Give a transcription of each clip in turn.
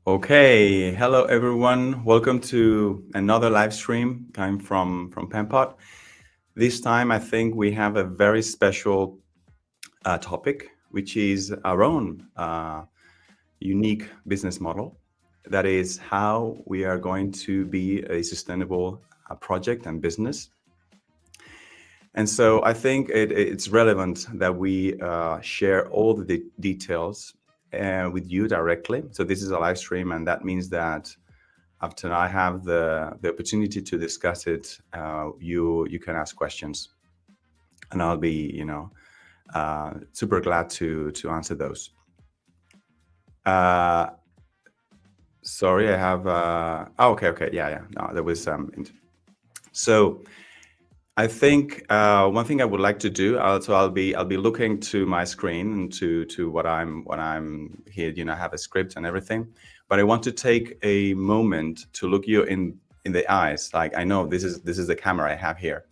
Okay, hello everyone. Welcome to another live stream coming from Penpot. This time, I think we have a very special topic, which is our own unique business model. That is how we are going to be a sustainable project and business. And so I think it's relevant that we share all the details with you directly. So this is a live stream, and that means that after I have the opportunity to discuss it, you can ask questions, and I'll be super glad to answer those. Sorry, I have. Okay, yeah. No, there was so. I think one thing I would like to do, I'll be looking to my screen and to what I'm here. I have a script and everything, but I want to take a moment to look you in the eyes. Like I know this is the camera I have here,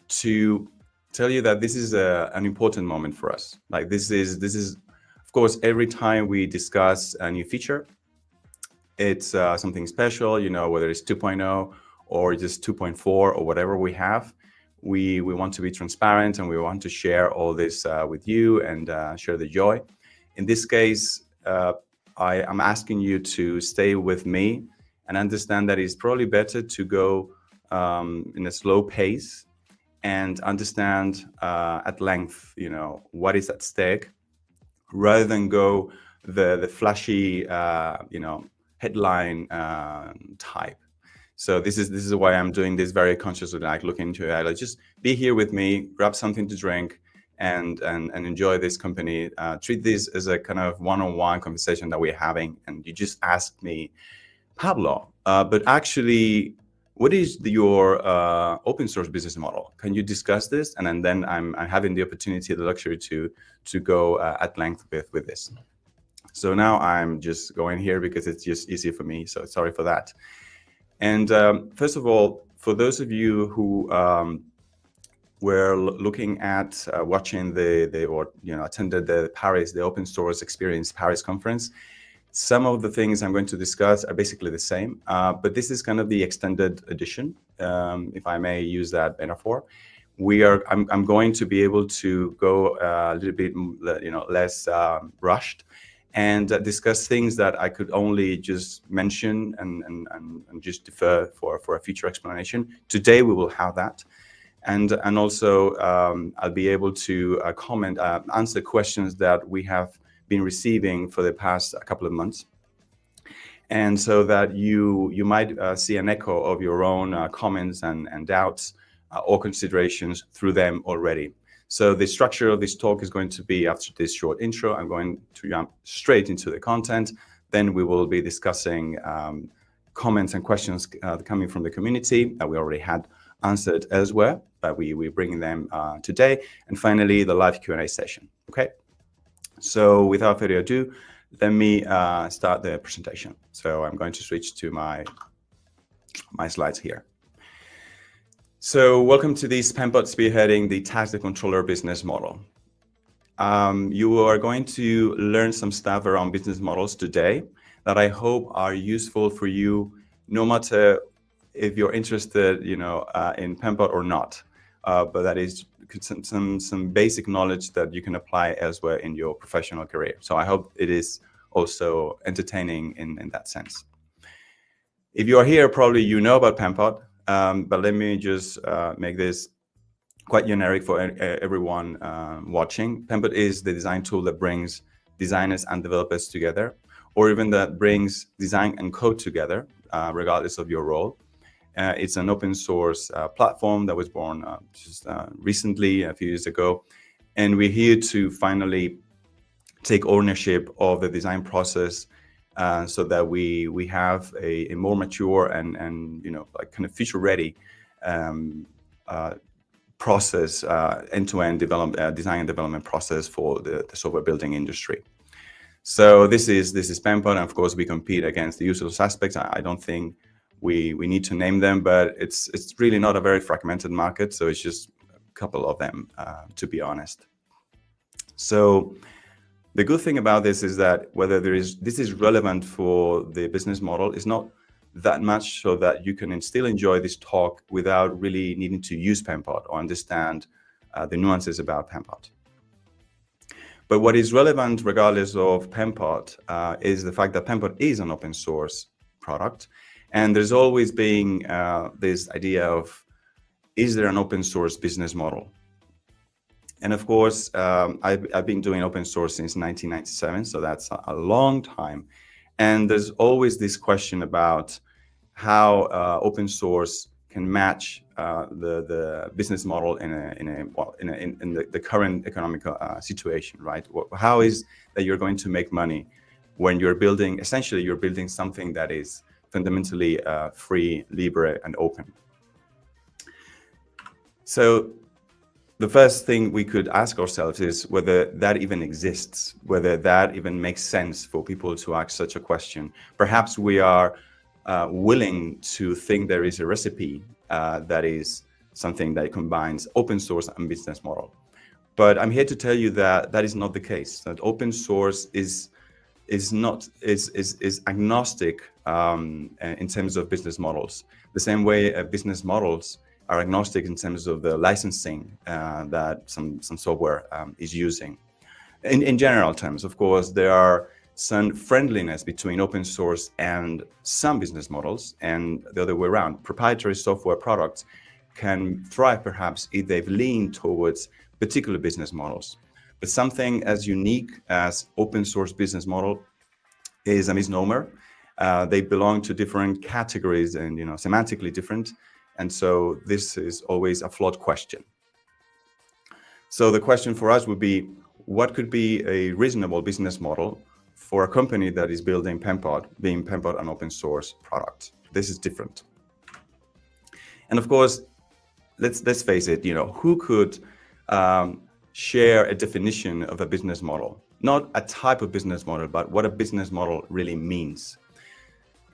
to tell you that this is an important moment for us. Like this is of course every time we discuss a new feature, it's something special. Whether it's 2.0 or just 2.4 or whatever we have. We want to be transparent, and we want to share all this with you and share the joy. In this case, I'm asking you to stay with me and understand that it's probably better to go in a slow pace and understand at length, what is at stake, rather than go the flashy, headline type. So this is why I'm doing this very consciously, like looking into it. Like just be here with me, grab something to drink, and enjoy this company. Treat this as a kind of one-on-one conversation that we're having, and you just ask me, Pablo, but actually, what is your open source business model? Can you discuss this? And then I'm having the opportunity, the luxury to go at length with this. So now I'm just going here because it's just easy for me. So sorry for that. And first of all, for those of you who were looking at watching attended the Open Source Experience Paris conference, some of the things I'm going to discuss are basically the same, but this is kind of the extended edition, if I may use that metaphor. I'm going to be able to go a little bit, less rushed, and discuss things that I could only just mention and just defer for a future explanation. Today we will have that, and also I'll be able to comment, answer questions that we have been receiving for the past couple of months, and so that you might see an echo of your own comments and doubts or considerations through them already. So the structure of this talk is going to be, after this short intro, I'm going to jump straight into the content. Then we will be discussing comments and questions coming from the community that we already had answered elsewhere, but we're bringing them today. And finally, the live Q&A session, okay? So without further ado, let me start the presentation. So I'm going to switch to my slides here. So welcome to this Penpot spearheading the task the controller business model. You are going to learn some stuff around business models today that I hope are useful for you, no matter if you're interested, in Penpot or not. But that is some basic knowledge that you can apply elsewhere in your professional career. So I hope it is also entertaining in that sense. If you are here, probably you know about Penpot. But let me just make this quite generic for everyone watching. Penpot is the design tool that brings designers and developers together, or even that brings design and code together, regardless of your role. It's an open source platform that was born just recently, a few years ago. And we're here to finally take ownership of the design process, so that we have a more mature and like kind of future ready process, end-to-end design and development process for the software building industry. So this is Penpot, and of course we compete against the usual suspects. I don't think we need to name them, but it's really not a very fragmented market, so it's just a couple of them, to be honest. So The good thing about this is that whether this is relevant for the business model is not that much so that you can still enjoy this talk without really needing to use Penpot or understand the nuances about Penpot. But what is relevant regardless of Penpot is the fact that Penpot is an open source product. And there's always been this idea of, is there an open source business model? And of course, I've been doing open source since 1997, so that's a long time. And there's always this question about how open source can match the business model in the current economic situation, right? How is that you're going to make money when you're building, essentially you're building something that is fundamentally free, libre, and open. So the first thing we could ask ourselves is whether that even exists, whether that even makes sense for people to ask such a question. Perhaps we are willing to think there is a recipe that is something that combines open source and business model. But I'm here to tell you that that is not the case, that open source is agnostic in terms of business models. The same way business models are agnostic in terms of the licensing that some software is using. In general terms, of course, there are some friendliness between open source and some business models, and the other way around. Proprietary software products can thrive perhaps if they've leaned towards particular business models. But something as unique as open source business model is a misnomer. They belong to different categories and semantically different. And so this is always a flawed question. So the question for us would be, what could be a reasonable business model for a company that is building Penpot, being Penpot an open source product? This is different. And of course, let's face it, who could share a definition of a business model? Not a type of business model, but what a business model really means.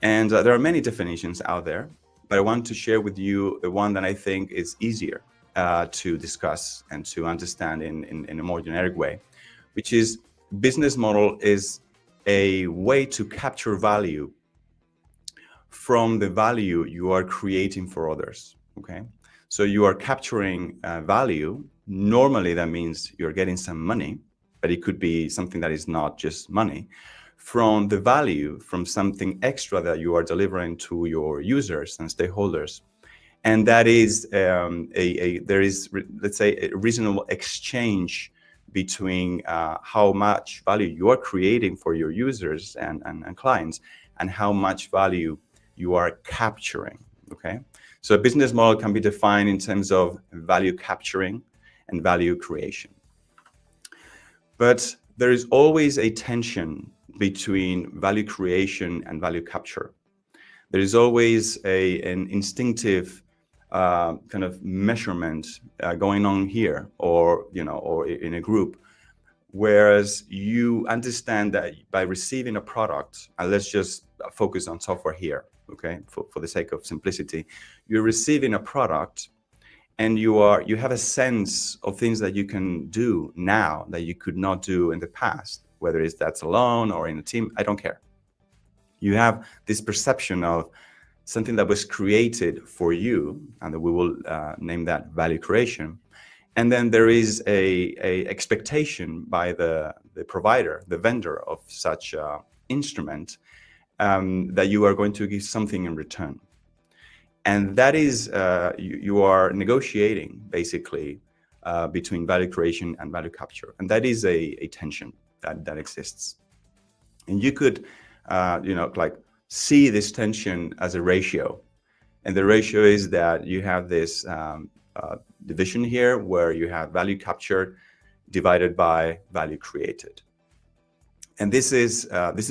And there are many definitions out there, but I want to share with you the one that I think is easier to discuss and to understand in a more generic way, which is business model is a way to capture value from the value you are creating for others, okay? So you are capturing value. Normally that means you're getting some money, but it could be something that is not just money, from the value, from something extra that you are delivering to your users and stakeholders. And that is, there is, let's say, a reasonable exchange between how much value you are creating for your users and clients and how much value you are capturing, okay? So a business model can be defined in terms of value capturing and value creation. But there is always a tension between value creation and value capture. There is always an instinctive kind of measurement going on here, or in a group, whereas you understand that by receiving a product, and let's just focus on software here, okay, for the sake of simplicity, you're receiving a product and you have a sense of things that you can do now that you could not do in the past, whether that's alone or in a team, I don't care. You have this perception of something that was created for you, and that we will name that value creation. And then there is a expectation by the provider, the vendor of such instrument, that you are going to give something in return. And that is, you are negotiating basically between value creation and value capture. And that is a tension that exists. And you could, see this tension as a ratio. And the ratio is that you have this division here where you have value captured divided by value created. And this is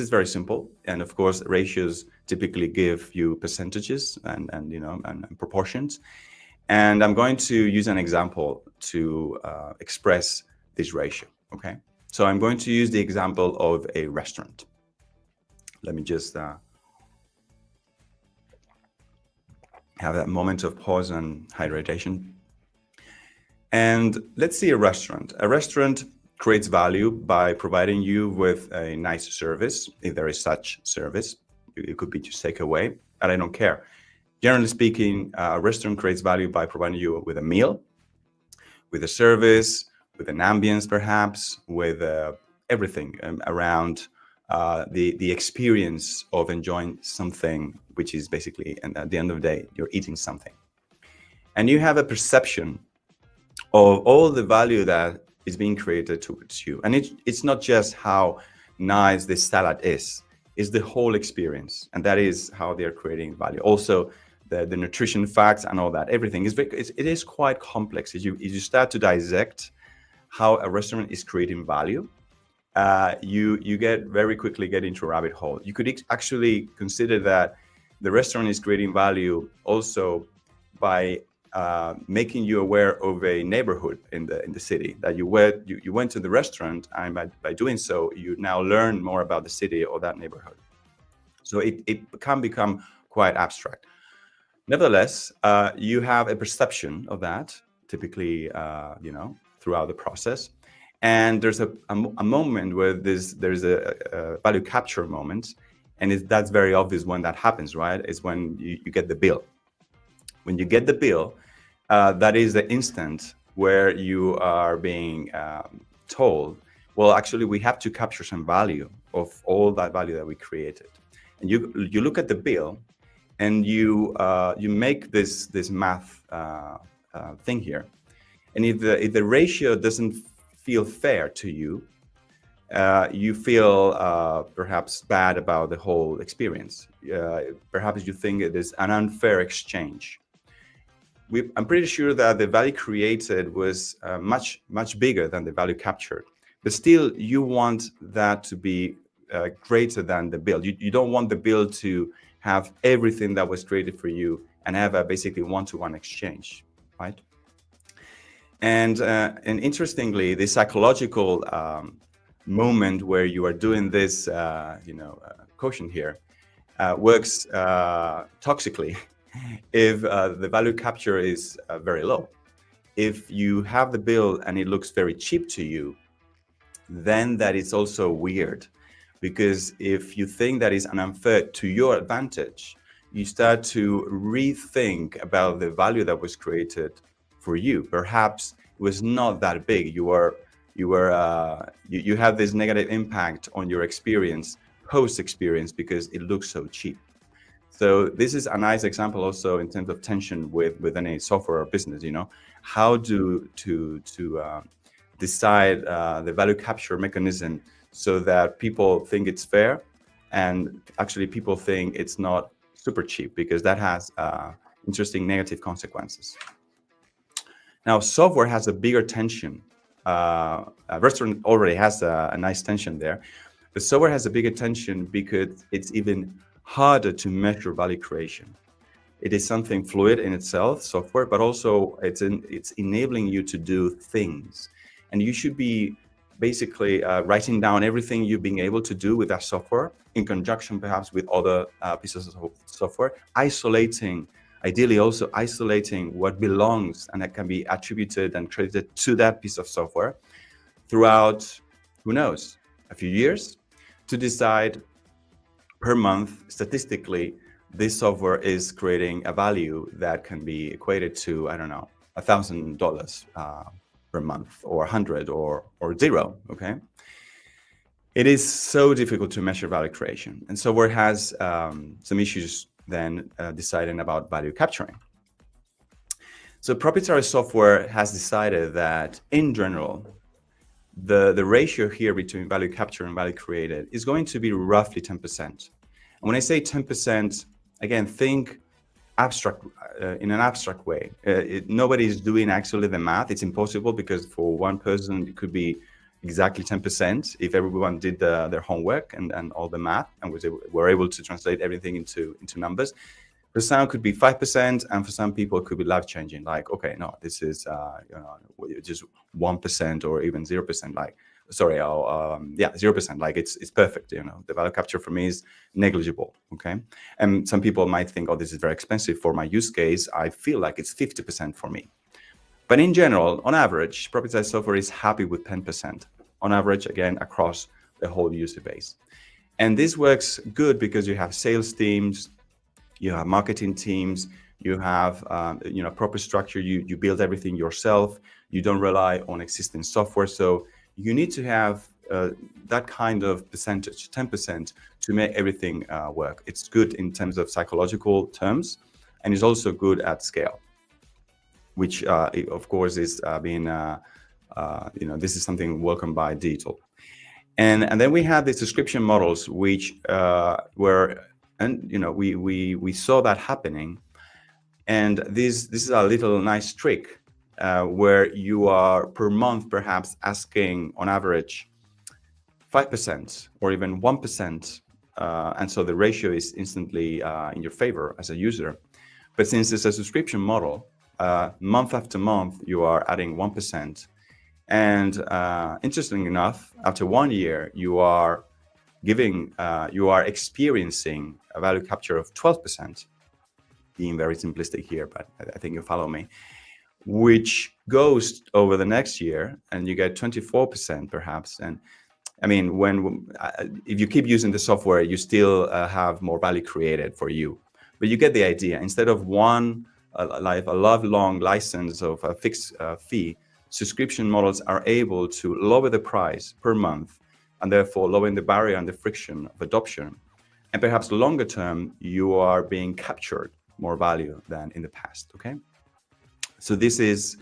very simple. And of course, ratios typically give you percentages and proportions. And I'm going to use an example to express this ratio, okay? So I'm going to use the example of a restaurant. Let me just have that moment of pause and hydration. And let's see a restaurant. A restaurant creates value by providing you with a nice service, if there is such service. It could be just takeaway, but I don't care. Generally speaking, a restaurant creates value by providing you with a meal, with a service, with an ambience perhaps, with everything around the experience of enjoying something, which is basically, and at the end of the day, you're eating something. And you have a perception of all the value that is being created towards you. And it's not just how nice this salad is, it's the whole experience. And that is how they're creating value. Also, the nutrition facts and all that, everything is it is quite complex. As you start to dissect how a restaurant is creating value, you get very quickly get into a rabbit hole. You could actually consider that the restaurant is creating value also by making you aware of a neighborhood in the city that you went to the restaurant, and by doing so, you now learn more about the city or that neighborhood. So it can become quite abstract. Nevertheless, you have a perception of that, typically, throughout the process. And there's a moment where there's a value capture moment, and that's very obvious when that happens, right? It's when you get the bill. When you get the bill, that is the instant where you are being told, well, actually, we have to capture some value of all that value that we created. And you look at the bill, and you make this math thing here. And if the ratio doesn't feel fair to you, you feel perhaps bad about the whole experience. Perhaps you think it is an unfair exchange. I'm pretty sure that the value created was much bigger than the value captured, but still you want that to be greater than the bill. You don't want the bill to have everything that was created for you and have a basically one-to-one exchange, right? And interestingly, the psychological moment where you are doing this, quotient here works toxically if the value capture is very low. If you have the bill and it looks very cheap to you, then that is also weird. Because if you think that is unfair to your advantage, you start to rethink about the value that was created for you. Perhaps it was not that big. You have this negative impact on your experience, post-experience, because it looks so cheap. So this is a nice example also in terms of tension with any software or business. How to decide the value capture mechanism so that people think it's fair, and actually people think it's not super cheap, because that has interesting negative consequences. Now, software has a bigger tension. A restaurant already has a nice tension there. The software has a bigger tension because it's even harder to measure value creation. It is something fluid in itself, software, but also it's enabling you to do things. And you should be basically writing down everything you've been able to do with that software in conjunction perhaps with other pieces of software, ideally also isolating what belongs and that can be attributed and credited to that piece of software throughout, who knows, a few years, to decide per month, statistically, this software is creating a value that can be equated to, I don't know, $1,000 per month, or 100, or 0, okay? It is so difficult to measure value creation. And software has some issues then deciding about value capturing. So proprietary software has decided that in general, the ratio here between value capture and value created is going to be roughly 10%. And when I say 10%, again, think abstract, in an abstract way. Nobody is doing actually the math. It's impossible, because for one person, it could be exactly 10% if everyone did their homework and all the math and were able to translate everything into numbers. For some, it could be 5%, and for some people, it could be life-changing. Like, okay, no, this is just 1% or even 0%. Like, sorry, 0%. Like, it's perfect. The value capture for me is negligible. Okay, and some people might think, oh, this is very expensive for my use case. I feel like it's 50% for me. But in general, on average, proprietary software is happy with 10% on average, again, across the whole user base. And this works good because you have sales teams, you have marketing teams, you have proper structure. You build everything yourself. You don't rely on existing software. So you need to have that kind of percentage, 10%, to make everything work. It's good in terms of psychological terms, and it's also good at scale, which of course is being this is something welcomed by digital. And then we have the subscription models, which we saw that happening. And this is a little nice trick where you are per month perhaps asking on average 5% or even 1%, and so the ratio is instantly in your favor as a user. But since it's a subscription model, month after month you are adding 1%. And interestingly enough, after 1 year, you are experiencing a value capture of 12%, being very simplistic here, but I think you follow me, which goes over the next year, and you get 24% perhaps. And I mean, if you keep using the software, you still have more value created for you. But you get the idea. Instead of a lifelong license of a fixed fee, subscription models are able to lower the price per month, and therefore lowering the barrier and the friction of adoption. And perhaps longer term, you are being captured more value than in the past. Okay, so this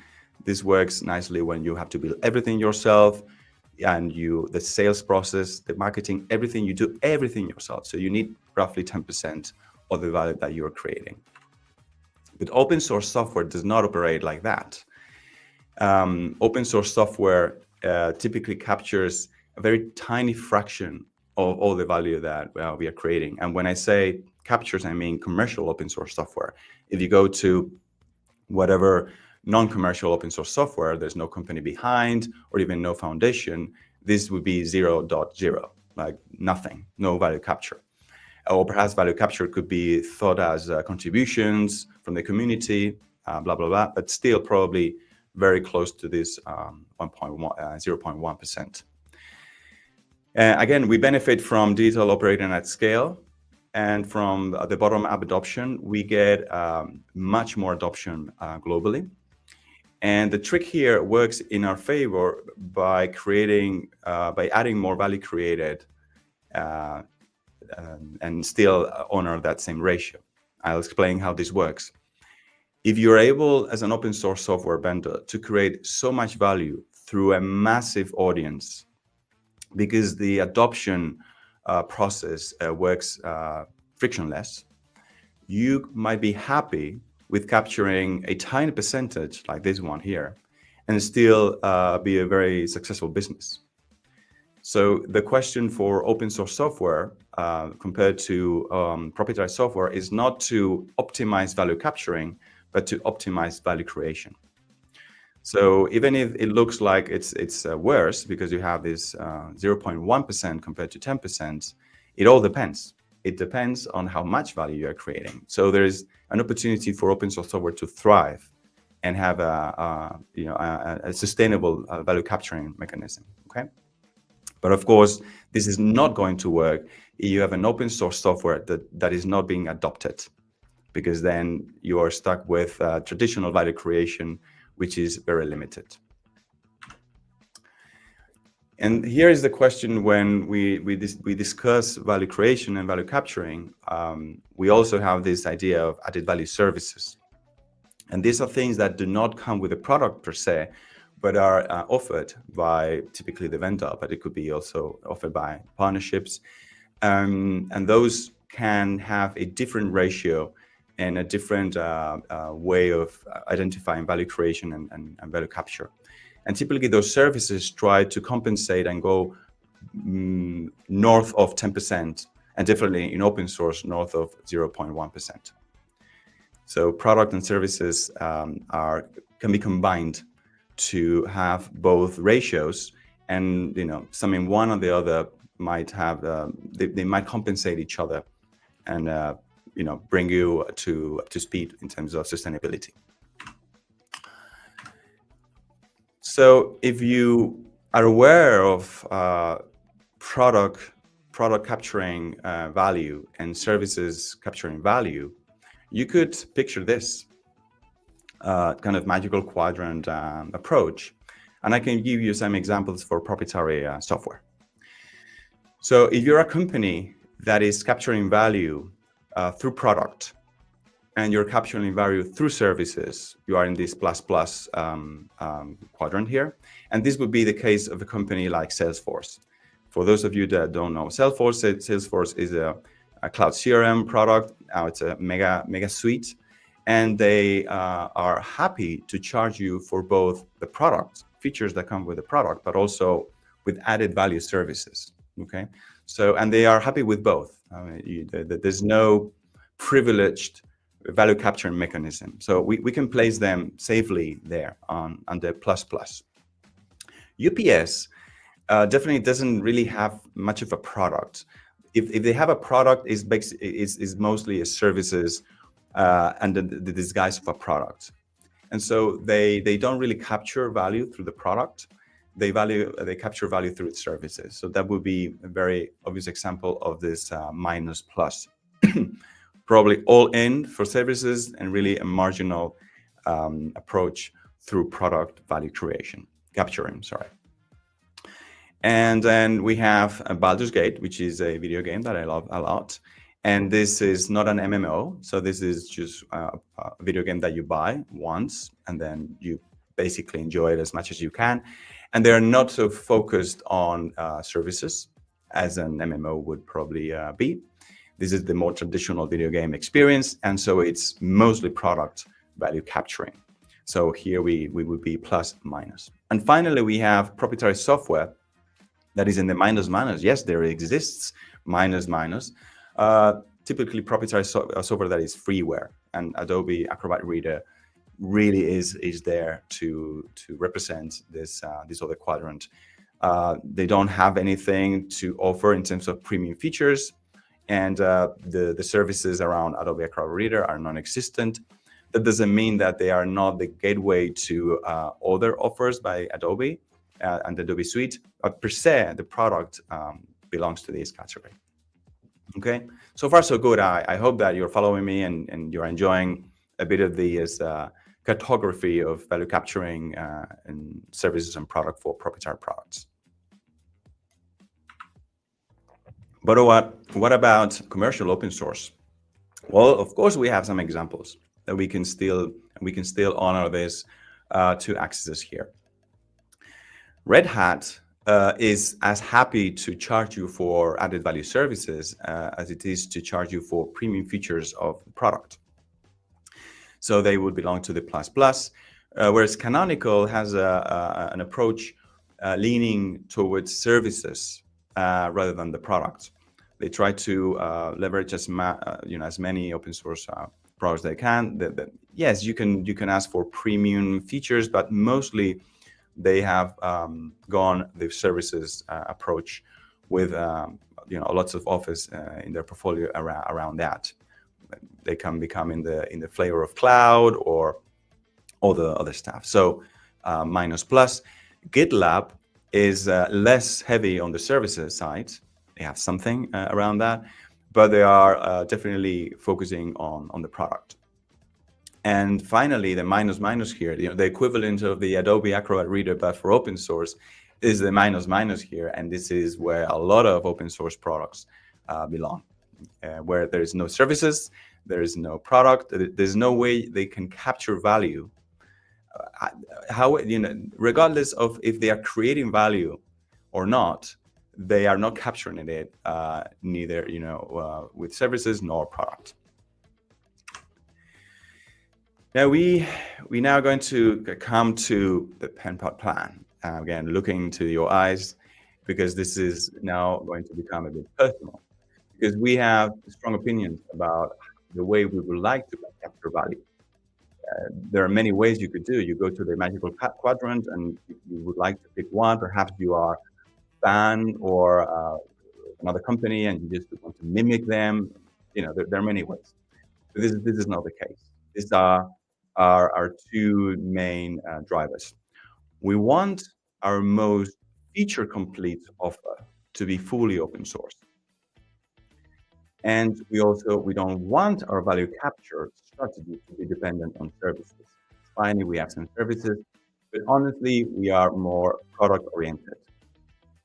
works nicely when you have to build everything yourself, and the sales process, the marketing, everything, you do everything yourself. So you need roughly 10% of the value that you are creating. But open source software does not operate like that. Open source software typically captures a very tiny fraction of all the value that we are creating. And when I say captures, I mean commercial open source software. If you go to whatever non-commercial open source software, there's no company behind or even no foundation, this would be 0.0, like nothing, no value capture. Or perhaps value capture could be thought as contributions from the community, blah, blah, blah, but still probably very close to this 0.1%. Again, we benefit from digital operating at scale, and from the bottom-up adoption, we get much more adoption globally. And the trick here works in our favor by adding more value created and still honor that same ratio. I'll explain how this works. If you're able, as an open source software vendor, to create so much value through a massive audience, because the adoption process works frictionless, you might be happy with capturing a tiny percentage like this one here and still be a very successful business. So the question for open source software compared to proprietary software is not to optimize value capturing, but to optimize value creation. So even if it looks like it's worse because you have this 0.1% compared to 10%, it all depends. It depends on how much value you are creating. So there is an opportunity for open source software to thrive and have a sustainable value capturing mechanism. Okay, but of course, this is not going to work if you have an open source software that is not being adopted, because then you are stuck with traditional value creation, which is very limited. And here is the question: when we discuss value creation and value capturing, we also have this idea of added value services. And these are things that do not come with a product per se, but are offered by typically the vendor, but it could be also offered by partnerships. And those can have a different ratio and a different way of identifying value creation and value capture. And typically those services try to compensate and go north of 10%, and definitely in open source north of 0.1%. So product and services can be combined to have both ratios, and summing one or the other might have they might compensate each other and bring you up to speed in terms of sustainability. So if you are aware of product capturing value and services capturing value, you could picture this kind of magical quadrant approach. And I can give you some examples for proprietary software. So if you're a company that is capturing value through product, and you're capturing value through services, you are in this plus quadrant here. And this would be the case of a company like Salesforce. For those of you that don't know, Salesforce is a cloud CRM product. Now it's a mega suite. And they are happy to charge you for both the product, features that come with the product, but also with added value services, okay? So, and they are happy with both. I mean, there's no privileged value capturing mechanism. So we can place them safely there on the plus. UPS definitely doesn't really have much of a product. If they have a product, is mostly a services under the disguise of a product. And so they don't really capture value through the product. They capture value through its services. So that would be a very obvious example of this minus plus. Probably all in for services and really a marginal approach through product value capturing. And then we have Baldur's Gate, which is a video game that I love a lot. And this is not an MMO. So this is just a video game that you buy once, and then you basically enjoy it as much as you can. And they're not so focused on services as an MMO would probably be. This is the more traditional video game experience. And so it's mostly product value capturing. So here we would be plus minus. And finally, we have proprietary software that is in the minus. Yes, there exists minus. Typically proprietary software that is freeware, and Adobe Acrobat Reader really is there to represent this other quadrant. They don't have anything to offer in terms of premium features, and the services around Adobe Acrobat Reader are non-existent. That doesn't mean that they are not the gateway to other offers by Adobe and the Adobe Suite, but per se, the product belongs to this category. Okay, so far so good. I hope that you're following me and you're enjoying a bit of the cartography of value capturing and services and product for proprietary products. But what about commercial open source? Well, of course, we have some examples that we can still honor this to access this here. Red Hat is as happy to charge you for added value services as it is to charge you for premium features of the product. So they would belong to the plus, whereas Canonical has an approach leaning towards services rather than the product. They try to leverage as many open source products they can. Yes, you can ask for premium features, but mostly they have gone the services approach with lots of Office in their portfolio around that. They can become in the flavor of cloud or all the other stuff. So minus plus. GitLab is less heavy on the services side. They have something around that, but they are definitely focusing on the product. And finally, the minus here, the equivalent of the Adobe Acrobat Reader, but for open source, is the minus here. And this is where a lot of open source products belong, where there is no services, there is no product, there's no way they can capture value. Regardless of if they are creating value or not, they are not capturing it, neither with services nor product. Now we now going to come to the Penpot plan. Again, looking into your eyes, because this is now going to become a bit personal, because we have strong opinions about the way we would like to capture value. There are many ways you could do. You go to the magical quadrant, and you would like to pick one. Perhaps you are a fan or another company, and you just want to mimic them. There are many ways. But this is not the case. These are our two main drivers. We want our most feature complete offer to be fully open source. And we don't want our value capture strategy to be dependent on services. Finally, we have some services, but honestly, we are more product oriented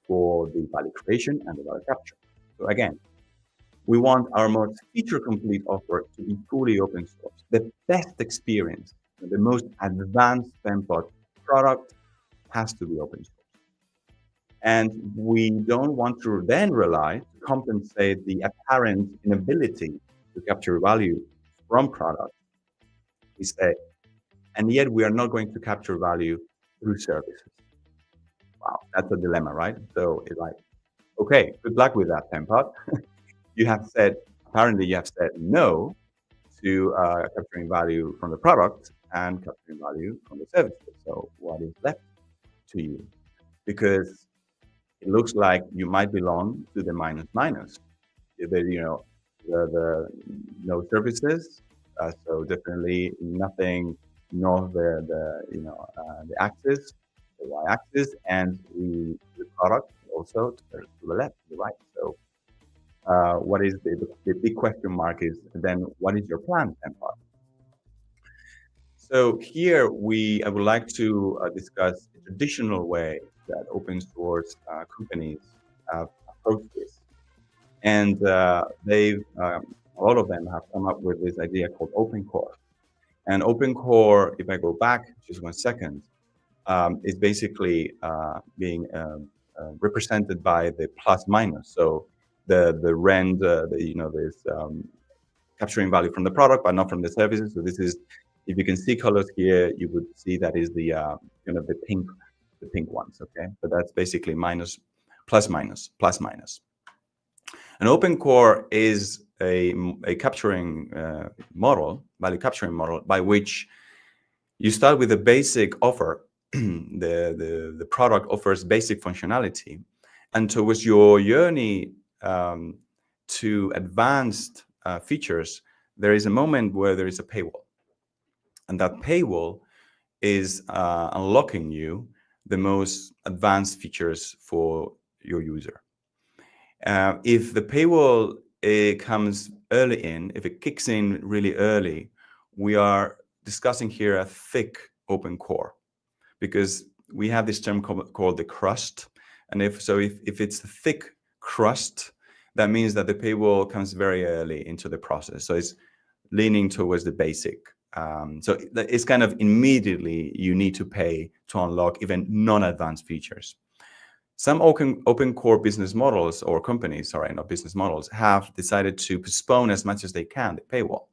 for the value creation and the value capture. So again, we want our most feature complete offer to be fully open source. The best experience, the most advanced Penpot product has to be open source. And we don't want to then rely to compensate the apparent inability to capture value from products. We say, and yet we are not going to capture value through services. Wow, that's a dilemma, right? So it's like, okay, good luck with that, Penpot. Apparently you have said no to capturing value from the product and capturing value from the services. So what is left to you? Because it looks like you might belong to the minus. The no services. So definitely nothing north the axis, the y-axis, and the product also to the left, to the right. So what is the big question mark is then what is your plan, Penpot? So here I would like to discuss the traditional way that open source companies have approached this. And a lot of them have come up with this idea called open core. And open core, if I go back just 1 second, is basically being represented by the plus minus. So the rend, this capturing value from the product, but not from the services. So this is, if you can see colors here, you would see that is the the pink ones. Okay, but that's basically minus, plus minus, plus minus. An open core is a capturing model, value capturing model, by which you start with a basic offer. The product offers basic functionality, and towards your journey to advanced features, there is a moment where there is a paywall, and that paywall is unlocking you the most advanced features for your user. If the paywall comes early in, if it kicks in really early, we are discussing here a thick open core, because we have this term called the crust. And if it's a thick crust, that means that the paywall comes very early into the process. So it's leaning towards the basic. So it's kind of immediately you need to pay to unlock even non-advanced features. Some open core business models or companies, sorry, not business models, have decided to postpone as much as they can the paywall.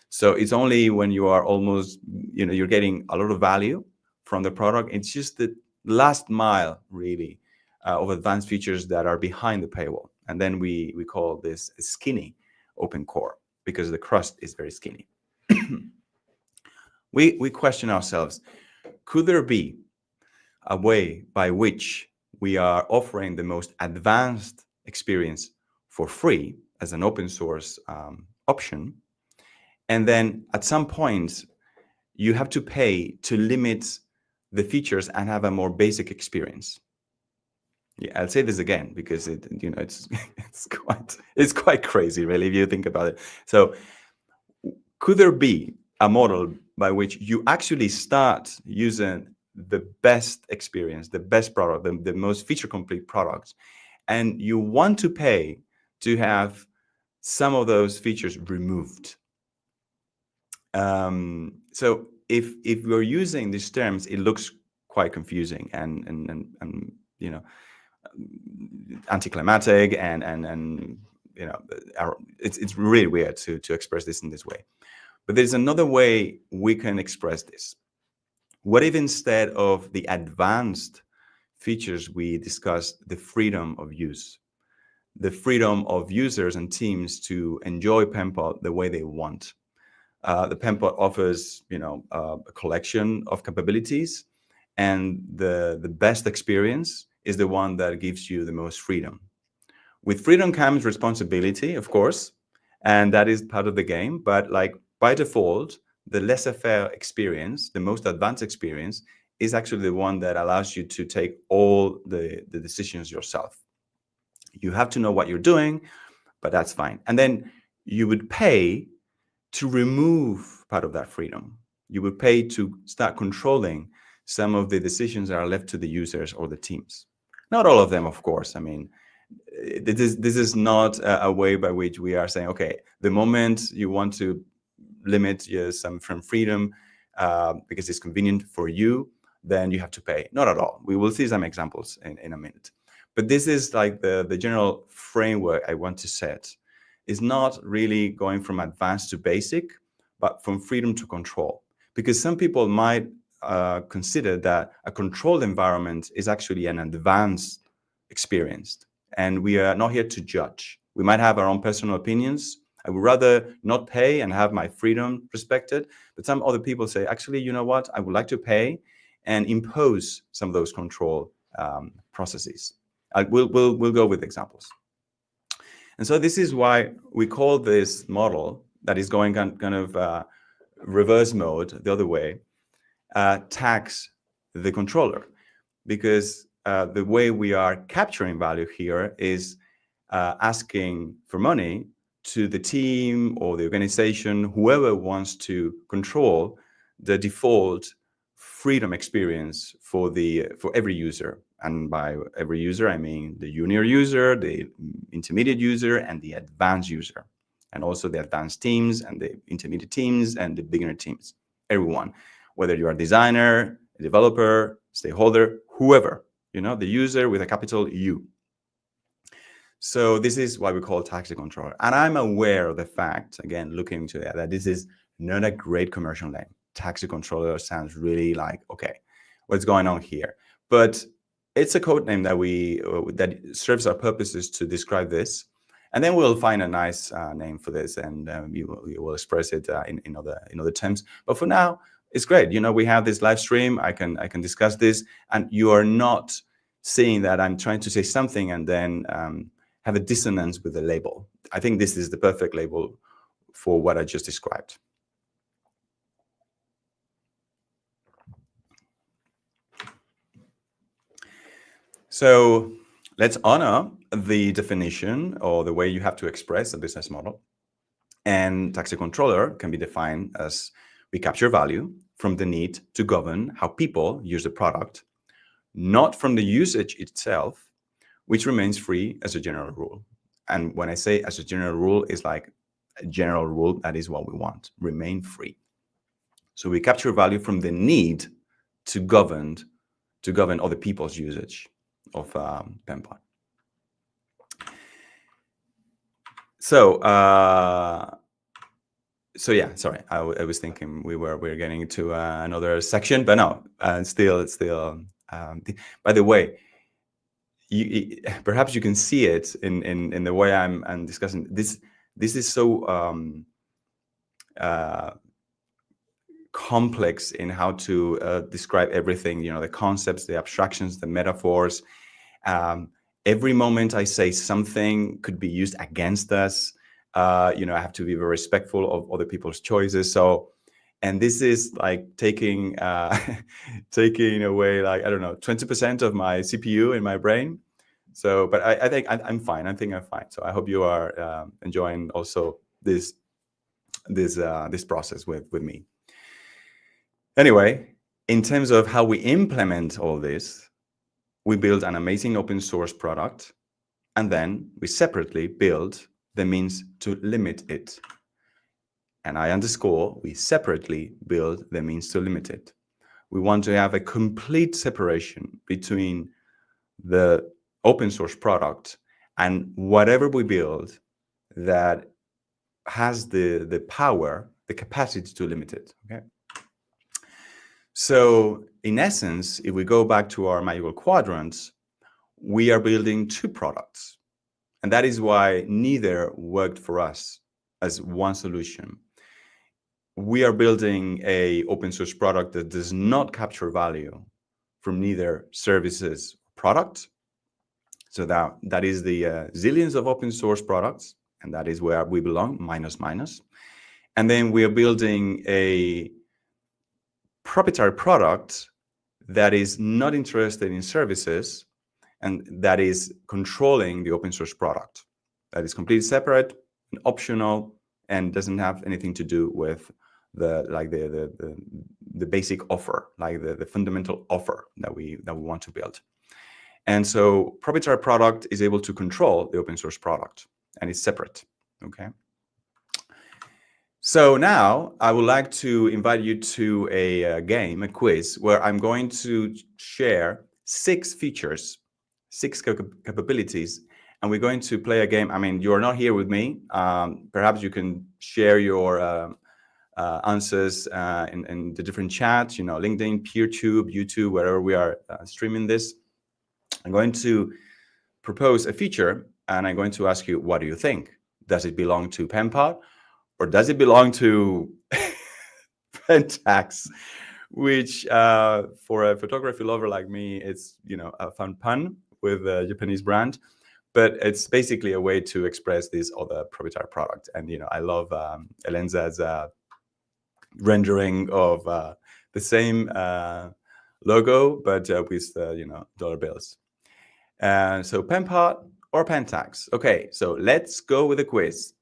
So it's only when you are almost, you're getting a lot of value from the product. It's just the last mile, really, of advanced features that are behind the paywall. And then we call this a skinny open core, because the crust is very skinny. We question ourselves, could there be a way by which we are offering the most advanced experience for free as an open source option, and then at some point you have to pay to limit the features and have a more basic experience? Yeah, I'll say this again because it's quite crazy, really, if you think about it. So could there be a model by which you actually start using the best experience, the best product, the most feature complete products, and you want to pay to have some of those features removed? So if we're using these terms, it looks quite confusing and anticlimactic, and it's really weird to express this in this way. But there's another way we can express this. What if instead of the advanced features we discussed, the freedom of use, the freedom of users and teams to enjoy Penpot the way they want? The Penpot offers, a collection of capabilities, and the best experience is the one that gives you the most freedom. With freedom comes responsibility, of course, and that is part of the game. But like by default, the laissez-faire experience, the most advanced experience, is actually the one that allows you to take all the decisions yourself. You have to know what you're doing, but that's fine. And then you would pay to remove part of that freedom. You would pay to start controlling some of the decisions that are left to the users or the teams. Not all of them, of course. I mean, this is not a way by which we are saying, okay, the moment you want to limit some from freedom because it's convenient for you, then you have to pay. Not at all. We will see some examples in a minute. But this is like the general framework I want to set. Is not really going from advanced to basic, but from freedom to control. Because some people might consider that a controlled environment is actually an advanced experience. And we are not here to judge. We might have our own personal opinions. I would rather not pay and have my freedom respected. But some other people say, actually, you know what? I would like to pay and impose some of those control processes. We'll go with examples. And so this is why we call this model that is going kind of reverse mode, the other way, tax the controller. Because the way we are capturing value here is asking for money to the team or the organization, whoever wants to control the default freedom experience for every user. And by every user, I mean the junior user, the intermediate user, and the advanced user, and also the advanced teams and the intermediate teams and the beginner teams. Everyone, whether you are a designer, a developer, stakeholder, whoever, the user with a capital U. So this is why we call tax the controller. And I'm aware of the fact, again, looking into that this is not a great commercial name. Tax the controller sounds really like, okay, what's going on here? But it's a code name that serves our purposes to describe this, and then we'll find a nice name for this, and you will express it in other terms. But for now, it's great. We have this live stream. I can discuss this, and you are not seeing that I'm trying to say something and then have a dissonance with the label. I think this is the perfect label for what I just described. So let's honor the definition or the way you have to express a business model. And tax the controller can be defined as we capture value from the need to govern how people use the product, not from the usage itself, which remains free as a general rule. And when I say as a general rule, it's like a general rule, that is what we want, remain free. So we capture value from the need to govern other people's usage of Penpot. So yeah, sorry, I was thinking we were getting into another section, but no, still. By the way, perhaps you can see it in the way I'm discussing this. This is so complex in how to describe everything. The concepts, the abstractions, the metaphors. Every moment I say something could be used against us. I have to be very respectful of other people's choices. So, and this is like taking away, like, I don't know, 20% of my CPU in my brain. So, but I think I'm fine. I think I'm fine. So I hope you are enjoying also this process with me. Anyway, in terms of how we implement all this, we build an amazing open source product, and then we separately build the means to limit it. And I underscore, we separately build the means to limit it. We want to have a complete separation between the open source product and whatever we build that has the power, the capacity to limit it. Okay. So in essence, if we go back to our manual quadrants, we are building two products. And that is why neither worked for us as one solution. We are building an open source product that does not capture value from neither services or product. So that is the zillions of open source products, and that is where we belong, minus. And then we are building a proprietary product that is not interested in services and that is controlling the open source product. That is completely separate and optional and doesn't have anything to do with the basic offer, like the fundamental offer that we want to build. And so proprietary product is able to control the open source product and it's separate. Okay. So now I would like to invite you to a game, a quiz, where I'm going to share 6 features, 6 capabilities, and we're going to play a game. I mean, you're not here with me. Perhaps you can share your answers in the different chats, LinkedIn, PeerTube, YouTube, wherever we are streaming this. I'm going to propose a feature, and I'm going to ask you, what do you think? Does it belong to Penpot? Or does it belong to Pentax, which for a photography lover like me, it's a fun pun with a Japanese brand, but it's basically a way to express this other proprietary product. And I love Elenza's rendering of the same logo, but with dollar bills. So Penpot or Pentax? Okay, so let's go with the quiz.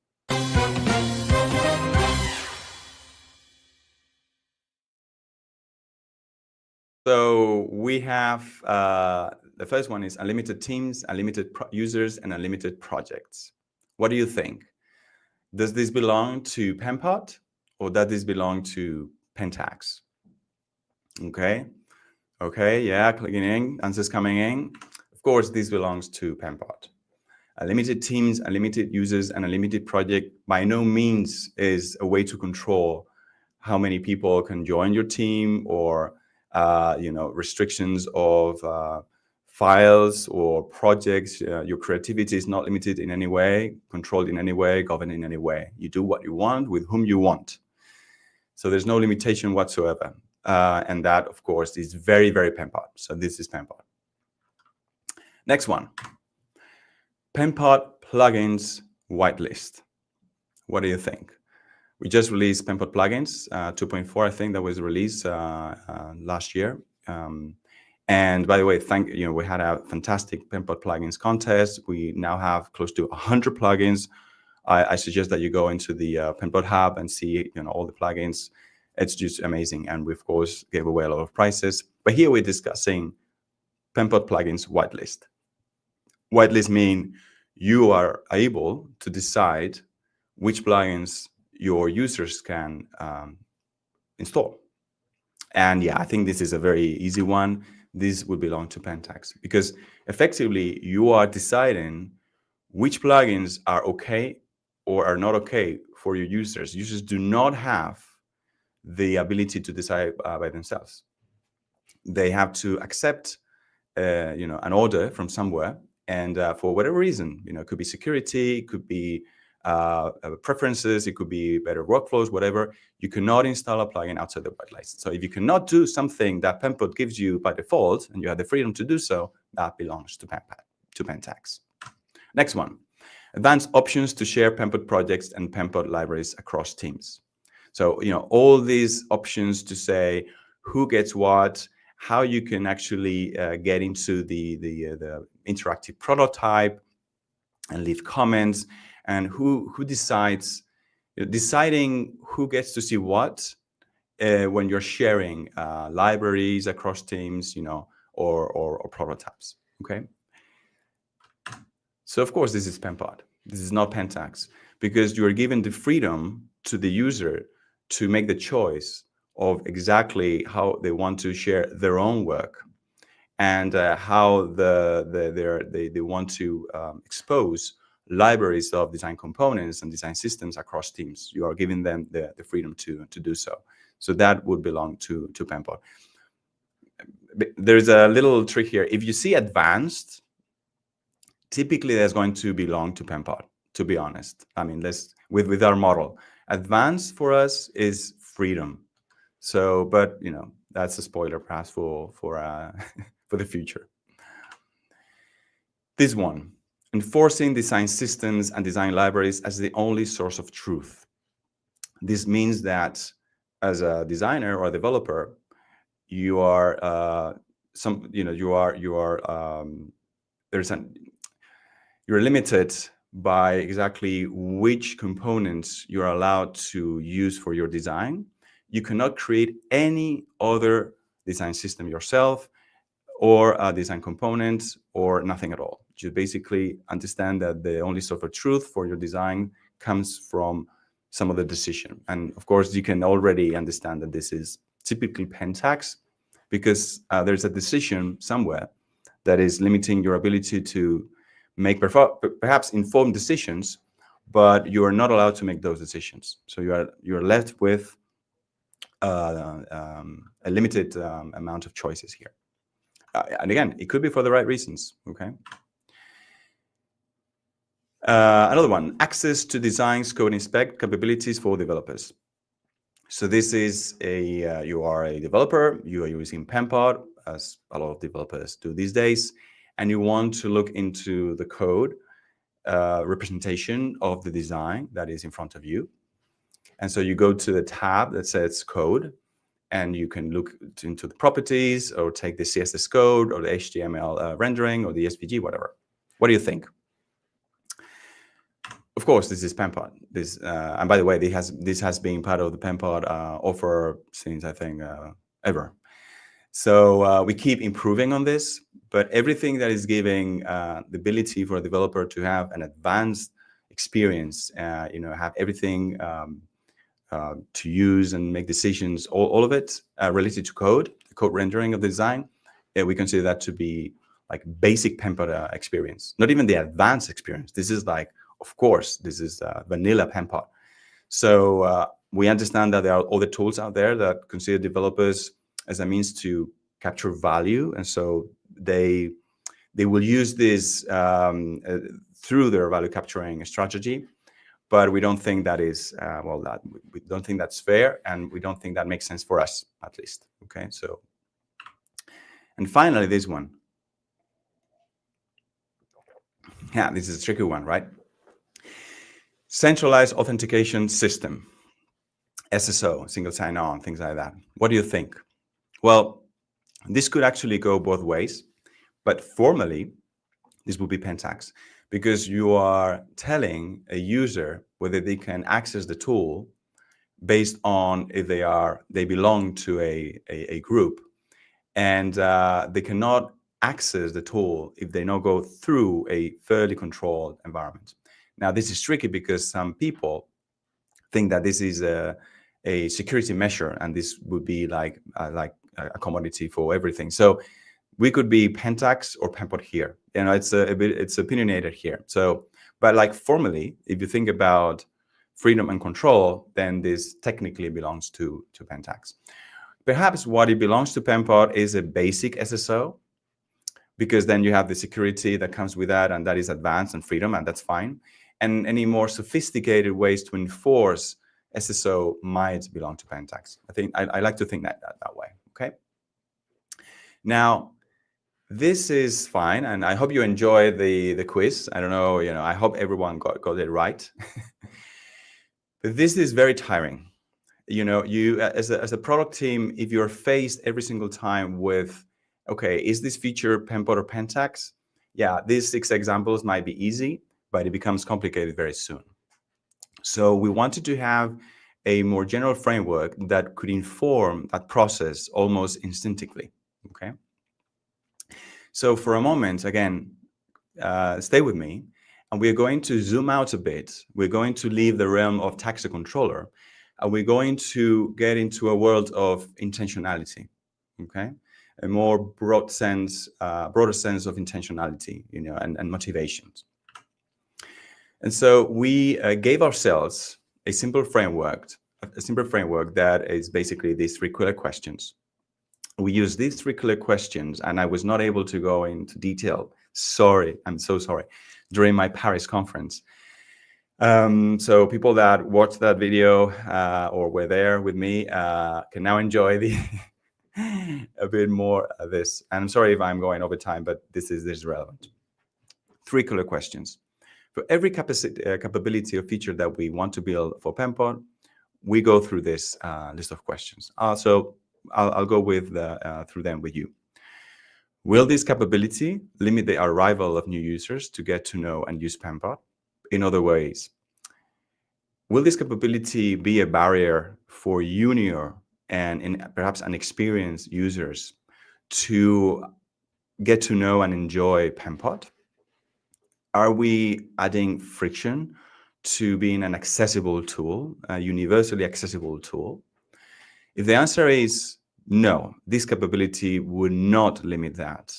So we have the first one is unlimited teams, unlimited users, and unlimited projects. What do you think? Does this belong to Penpot or does this belong to Pentax? Okay, yeah, clicking in, answers coming in. Of course, this belongs to Penpot. Unlimited teams, unlimited users, and unlimited project by no means is a way to control how many people can join your team or restrictions of files or projects. Your creativity is not limited in any way, controlled in any way, governed in any way. You do what you want with whom you want. So there's no limitation whatsoever. And that, of course, is very, very Penpot. So this is Penpot. Next one. Penpot plugins whitelist. What do you think? We just released Penpot plugins 2.4, I think that was released last year. And by the way, we had a fantastic Penpot plugins contest. We now have close to 100 plugins. I suggest that you go into the Penpot Hub and see all the plugins. It's just amazing. And we, of course, gave away a lot of prizes. But here we're discussing Penpot plugins whitelist. Whitelist means you are able to decide which plugins your users can install. And yeah, I think this is a very easy one. This would belong to Pentax because effectively you are deciding which plugins are okay or are not okay for your users. Users do not have the ability to decide by themselves. They have to accept an order from somewhere, and for whatever reason, it could be security, it could be preferences, it could be better workflows, whatever. You cannot install a plugin outside the whitelist. So if you cannot do something that Penpot gives you by default, and you have the freedom to do so, that belongs to Pentax. Next one, advanced options to share Penpot projects and Penpot libraries across teams. So all these options to say who gets what, how you can actually get into the interactive prototype and leave comments, and who decides, deciding who gets to see what when you're sharing libraries across teams, or prototypes. Okay. So of course this is Penpot. This is not Pentax, because you are given the freedom to the user to make the choice of exactly how they want to share their own work and how they want to expose libraries of design components and design systems across teams. You are giving them the freedom to do so. So that would belong to Penpot. There's a little trick here. If you see advanced, typically that's going to belong to Penpot, to be honest. I mean, with our model. Advanced for us is freedom. So, but that's a spoiler perhaps for the future. This one, enforcing design systems and design libraries as the only source of truth. This means that as a designer or a developer, you are you're limited by exactly which components you're allowed to use for your design. You cannot create any other design system yourself, or design components, or nothing at all. You basically understand that the only source of truth for your design comes from some of the decision. And of course, you can already understand that this is typically pentax, because there's a decision somewhere that is limiting your ability to make perhaps informed decisions, but you are not allowed to make those decisions. So you're left with a limited amount of choices here. And again, it could be for the right reasons, okay? Another one, access to design, code, and spec capabilities for developers. So this is you are a developer, you are using Penpot, as a lot of developers do these days, and you want to look into the code representation of the design that is in front of you. And so you go to the tab that says code, and you can look into the properties, or take the CSS code, or the HTML rendering, or the SVG, whatever. What do you think? Of course, this is Penpot. And by the way, this has been part of the Penpot offer since, I think, ever. So we keep improving on this, but everything that is giving the ability for a developer to have an advanced experience, have everything to use and make decisions, all of it related to code, the code rendering of the design, we consider that to be like basic Penpot experience, not even the advanced experience. This is like, of course, this is vanilla Penpot. So we understand that there are other tools out there that consider developers as a means to capture value, and so they will use this through their value capturing strategy. But we don't think that is, we don't think that's fair, and we don't think that makes sense for us, at least. Okay, so. And finally, this one. Yeah, this is a tricky one, right? Centralized authentication system, SSO, single sign-on, things like that. What do you think? Well, this could actually go both ways, but formally, this would be pentax, because you are telling a user whether they can access the tool based on if they belong to a group, and they cannot access the tool if they not go through a fairly controlled environment. Now, this is tricky because some people think that this is a security measure, and this would be like a commodity for everything. So we could be pentax or Penpot here. It's opinionated here. So, but like formally, if you think about freedom and control, then this technically belongs to pentax. Perhaps what it belongs to Penpot is a basic SSO, because then you have the security that comes with that, and that is advanced and freedom, and that's fine. And any more sophisticated ways to enforce SSO might belong to pentax. I think I like to think that way. Okay. Now, this is fine, and I hope you enjoy the quiz. I don't know, I hope everyone got it right. But this is very tiring. You as a product team, if you're faced every single time with, okay, is this feature Penpot or pentax? Yeah, these 6 examples might be easy, but it becomes complicated very soon. So we wanted to have a more general framework that could inform that process almost instinctively. Okay. So for a moment, again, stay with me, and we're going to zoom out a bit. We're going to leave the realm of taxi controller, and we're going to get into a world of intentionality. Okay, a more broader sense of intentionality, and motivations. And so we gave ourselves a simple framework that is basically these 3 clear questions. We use these 3 clear questions, and I was not able to go into detail. Sorry, I'm so sorry, during my Paris conference. So people that watched that video or were there with me can now enjoy a bit more of this. And I'm sorry if I'm going over time, but this is relevant. 3 clear questions. For every capability or feature that we want to build for Penpot, we go through this list of questions. So I'll go with through them with you. Will this capability limit the arrival of new users to get to know and use Penpot? In other ways, will this capability be a barrier for junior and perhaps inexperienced users to get to know and enjoy Penpot? Are we adding friction to being an accessible tool, a universally accessible tool? If the answer is no, this capability would not limit that.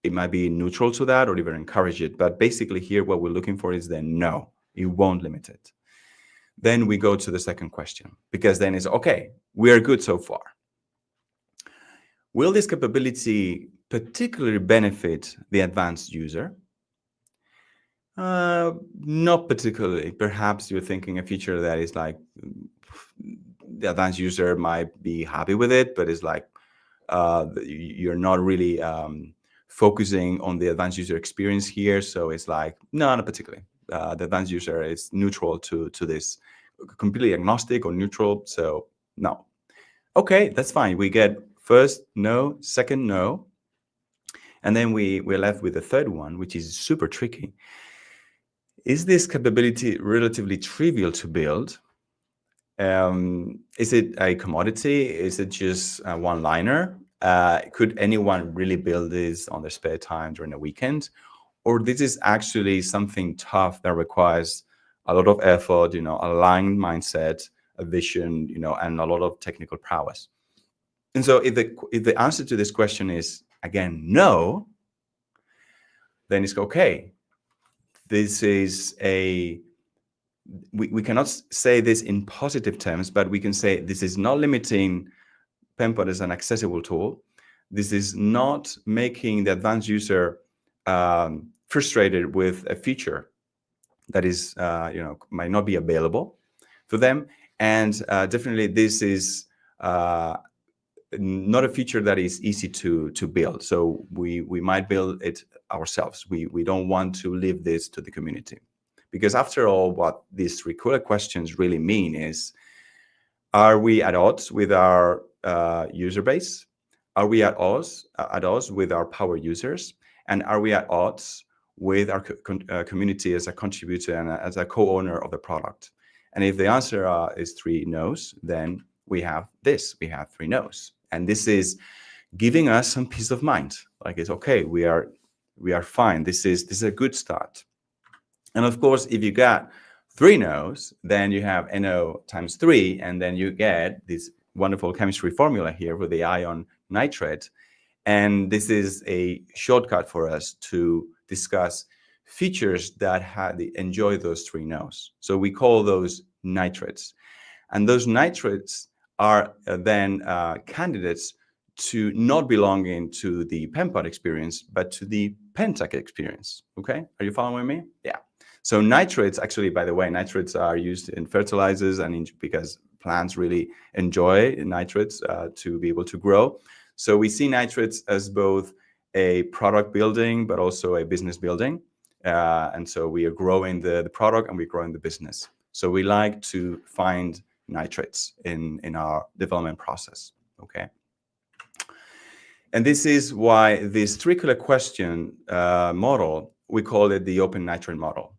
It might be neutral to that or even encourage it. But basically here, what we're looking for is the no, it won't limit it. Then we go to the second question, because then it's okay, we are good so far. Will this capability particularly benefit the advanced user? Not particularly. Perhaps you're thinking a feature that is like the advanced user might be happy with it, but it's like you're not really focusing on the advanced user experience here. So it's like, no, not particularly. The advanced user is neutral to this, completely agnostic or neutral. So no. Okay, that's fine. We get first no, second no. And then we're left with the third one, which is super tricky. Is this capability relatively trivial to build? Is it a commodity? Is it just a one-liner? Could anyone really build this on their spare time during a weekend? Or this is actually something tough that requires a lot of effort, a aligned mindset, a vision, and a lot of technical prowess. And so if the answer to this question is, again, no, then it's okay. This is we cannot say this in positive terms, but we can say this is not limiting Penpot as an accessible tool. This is not making the advanced user frustrated with a feature that is, might not be available for them. And definitely this is not a feature that is easy to build. So we might build it ourselves. We don't want to leave this to the community. Because after all, what these 3 core questions really mean is, are we at odds with our user base? Are we at odds with our power users? And are we at odds with our community as a contributor and as a co-owner of the product? And if the answer is 3 no's, then we have this. We have 3 no's. And this is giving us some peace of mind. Like, it's okay, we are fine. This is a good start. And of course, if you got 3 no's, then you have NO times 3, and then you get this wonderful chemistry formula here with the ion nitrate. And this is a shortcut for us to discuss features that enjoy those 3 no's. So we call those nitrates. And those nitrates are then candidates to not belonging to the Penpot experience, but to the Pentec experience. Okay, are you following me? Yeah. So nitrates, actually, by the way, nitrates are used in fertilizers and because plants really enjoy nitrates to be able to grow. So we see nitrates as both a product building, but also a business building. And so we are growing the product and we're growing the business. So we like to find nitrates in our development process, okay? And this is why this 3 question model, we call it the open nitrate model,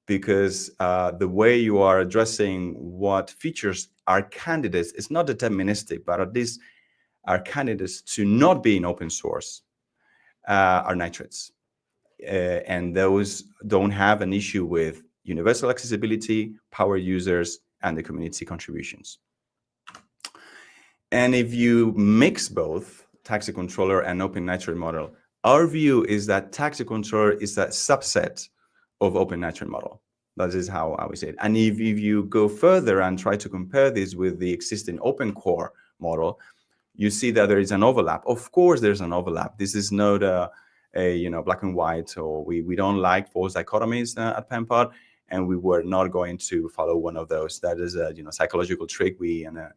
because the way you are addressing what features are candidates is not deterministic, but at least are candidates to not be in open source are nitrates. And those don't have an issue with universal accessibility, power users, and the community contributions. And if you mix both taxi controller and open nitrate model, our view is that taxi controller is a subset of open nitrate model. That is how I would say it. And if you go further and try to compare this with the existing open core model, you see that there is an overlap. Of course, there's an overlap. This is not a black and white, or we don't like false dichotomies at Penpot, and we were not going to follow one of those. That is a psychological trick in a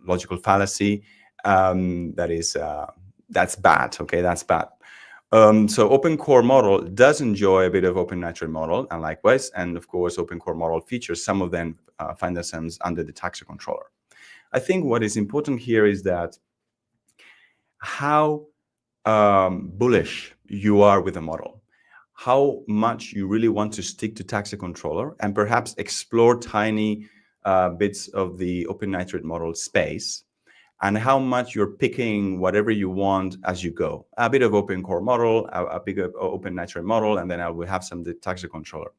logical fallacy. That's bad. Okay, that's bad. So open core model does enjoy a bit of open nitrate model, and likewise, and of course, open core model features, some of them find themselves under the taxi controller. I think what is important here is that how bullish you are with the model, how much you really want to stick to taxi controller and perhaps explore tiny bits of the Open Nitrate model space, and how much you're picking whatever you want as you go. A bit of Open Core model, a big Open Nitrate model, and then I will have some taxi controller.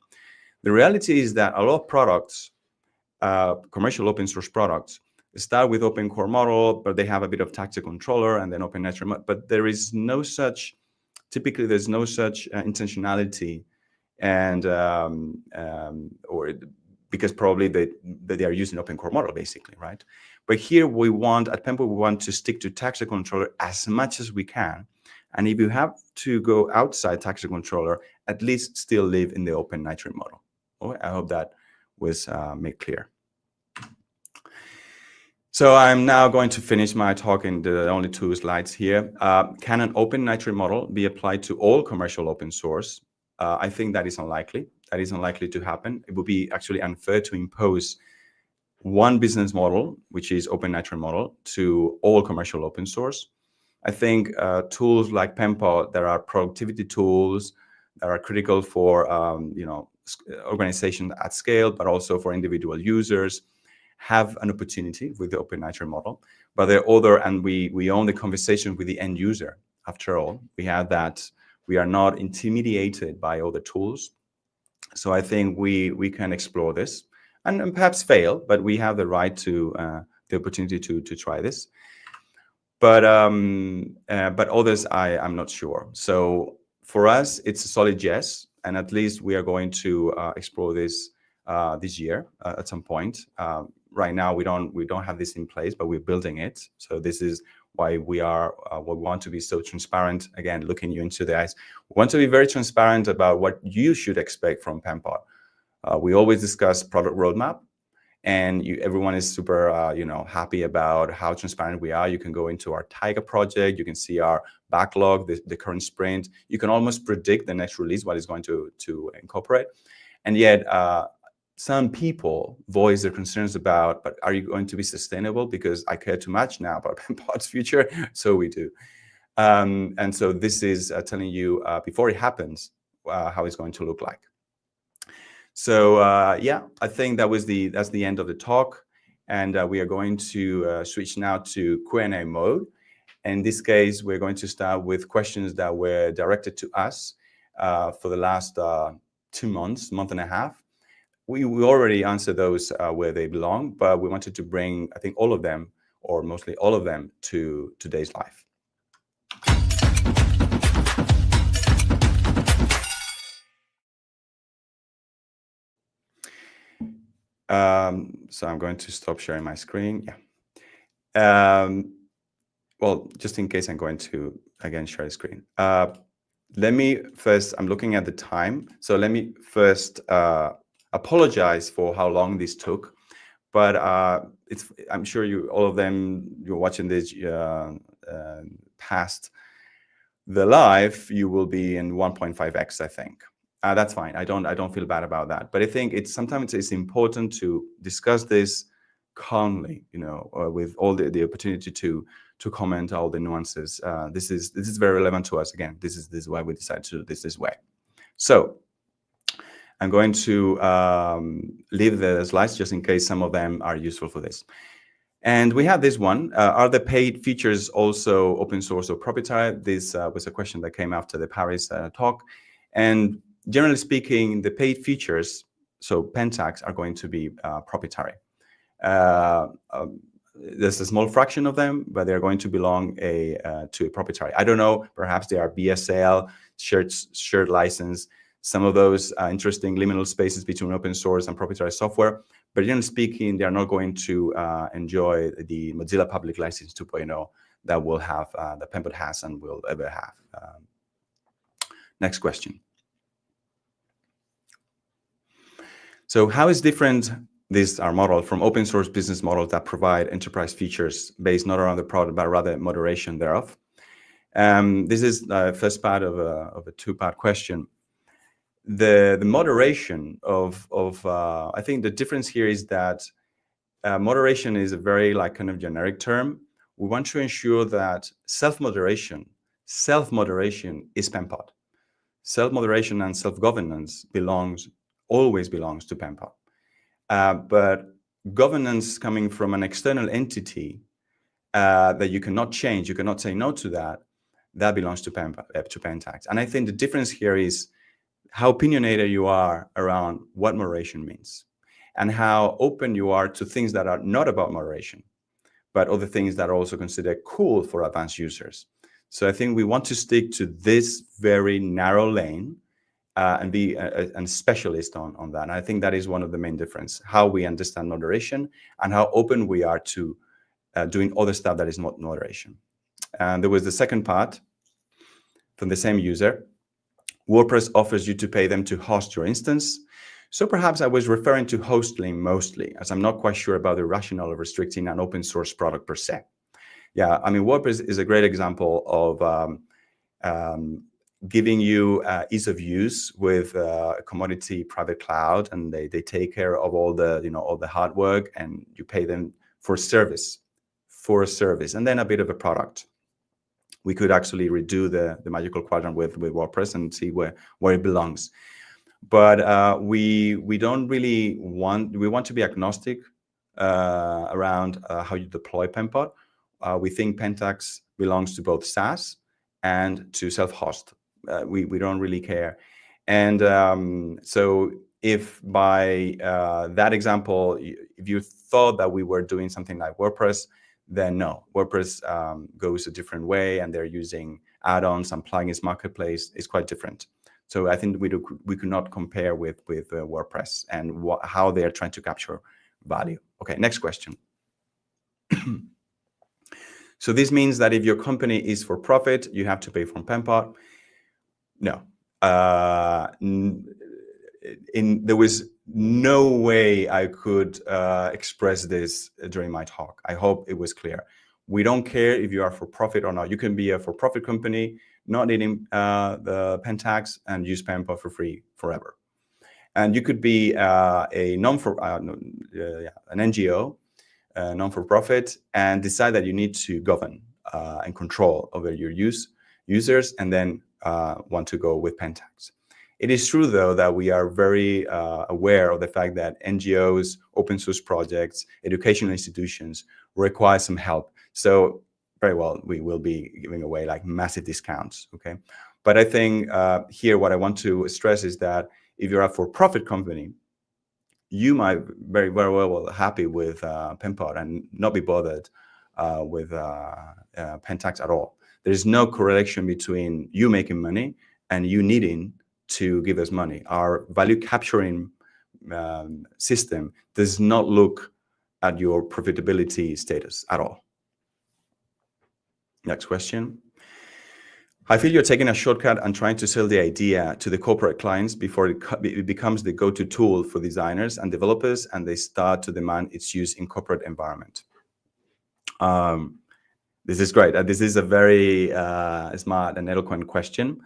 The reality is that a lot of products, commercial open source products, start with Open Core model, but they have a bit of taxi controller and then Open Nitrate. But there is no such, typically there's no such intentionality, and or because probably they are using Open Core model basically, right? But here we want, at Penpot, we want to stick to taxi controller as much as we can. And if you have to go outside taxi controller, at least still live in the Open Nitrate model. Oh, I hope that was made clear. So I'm now going to finish my talk in the only 2 slides here. Can an Open Nitrate model be applied to all commercial open source? I think that is unlikely. That is unlikely to happen. It would be actually unfair to impose one business model, which is Open Nitrate model, to all commercial open source. I think tools like Penpot, there are productivity tools that are critical for organization at scale, but also for individual users, have an opportunity with the Open Nitrate model. But there are other, and we own the conversation with the end user. After all, we have that. We are not intimidated by other tools. So I think we can explore this and perhaps fail, but we have the right to the opportunity to try this. But others, I'm not sure. So for us, it's a solid yes, and at least we are going to explore this this year at some point. Right now, we don't have this in place, but we're building it. So this is why we want to be so transparent. Again, looking you into the eyes, we want to be very transparent about what you should expect from Penpot. We always discuss product roadmap, and everyone is super happy about how transparent we are. You can go into our Tiger project, you can see our backlog, the current sprint. You can almost predict the next release, what is going to incorporate. And yet some people voice their concerns about, but are you going to be sustainable? Because I care too much now about Penpot's future. So we do. And so this is telling you before it happens, how it's going to look like. So yeah, I think that's the end of the talk. And we are going to switch now to Q&A mode. In this case, we're going to start with questions that were directed to us for the last 2 months, month and a half. We already answered those where they belong, but we wanted to bring, I think, all of them, or mostly all of them, to today's live. So I'm going to stop sharing my screen. Yeah. Well, just in case, I'm going to, again, share the screen. Let me first, I'm looking at the time. So let me first apologize for how long this took. But I'm sure all of them, you're watching this past the live, you will be in 1.5x, I think. That's fine. I don't feel bad about that. But I think sometimes it's important to discuss this calmly, with all the opportunity to comment all the nuances. This is very relevant to us. Again, this is why we decided to do this way. So I'm going to leave the slides just in case some of them are useful for this. And we have this one. Are the paid features also open source or proprietary? This was a question that came after the Paris talk. And generally speaking, the paid features, so Pentax, are going to be proprietary. There's a small fraction of them, but they're going to belong to a proprietary. I don't know, perhaps they are BSL, shared license, some of those interesting liminal spaces between open source and proprietary software. But generally speaking, they are not going to enjoy the Mozilla Public License 2.0 that will have, that Penpot has and will ever have. Next question. So how is different our model from open source business models that provide enterprise features based not around the product, but rather moderation thereof? This is the first part of a two-part question. The moderation of I think the difference here is that moderation is a very like kind of generic term. We want to ensure that self-moderation is Penpot. Self-moderation and self-governance always belongs to Penpot. But governance coming from an external entity that you cannot change, you cannot say no to that belongs to Pentax. And I think the difference here is how opinionated you are around what moderation means, and how open you are to things that are not about moderation, but other things that are also considered cool for advanced users. So I think we want to stick to this very narrow lane and be a specialist on that. And I think that is one of the main difference, how we understand moderation and how open we are to doing other stuff that is not moderation. And there was the second part from the same user. WordPress offers you to pay them to host your instance. So perhaps I was referring to hosting mostly, as I'm not quite sure about the rationale of restricting an open source product per se. Yeah, I mean, WordPress is a great example of giving you ease of use with a commodity private cloud, and they take care of all the all the hard work, and you pay them for a service, and then a bit of a product. We could actually redo the magical quadrant with WordPress and see where it belongs. But we don't really we want to be agnostic around how you deploy Penpot. We think Pentax belongs to both SaaS and to self-host. We don't really care. And so if by that example, if you thought that we were doing something like WordPress, then no, WordPress goes a different way, and they're using add-ons and plugins marketplace is quite different. So I think we could not compare with WordPress and how they are trying to capture value. Okay, next question. So this means that if your company is for profit, you have to pay from Penpot. No, there was no way I could express this during my talk. I hope it was clear. We don't care if you are for profit or not. You can be a for-profit company, not needing the Pentax, and use Penpot for free forever. And you could be an NGO, non-for-profit, and decide that you need to govern and control over your users, and then want to go with Pentax. It is true, though, that we are very aware of the fact that NGOs, open source projects, educational institutions require some help. So very well, we will be giving away like massive discounts, okay? But I think here what I want to stress is that if you're a for-profit company, you might very well happy with Penpot and not be bothered with Pentax at all. There's no correlation between you making money and you needing to give us money. Our value capturing system does not look at your profitability status at all. Next question. I feel you're taking a shortcut and trying to sell the idea to the corporate clients before it becomes the go-to tool for designers and developers, and they start to demand its use in corporate environment. This is great. This is a very smart and eloquent question.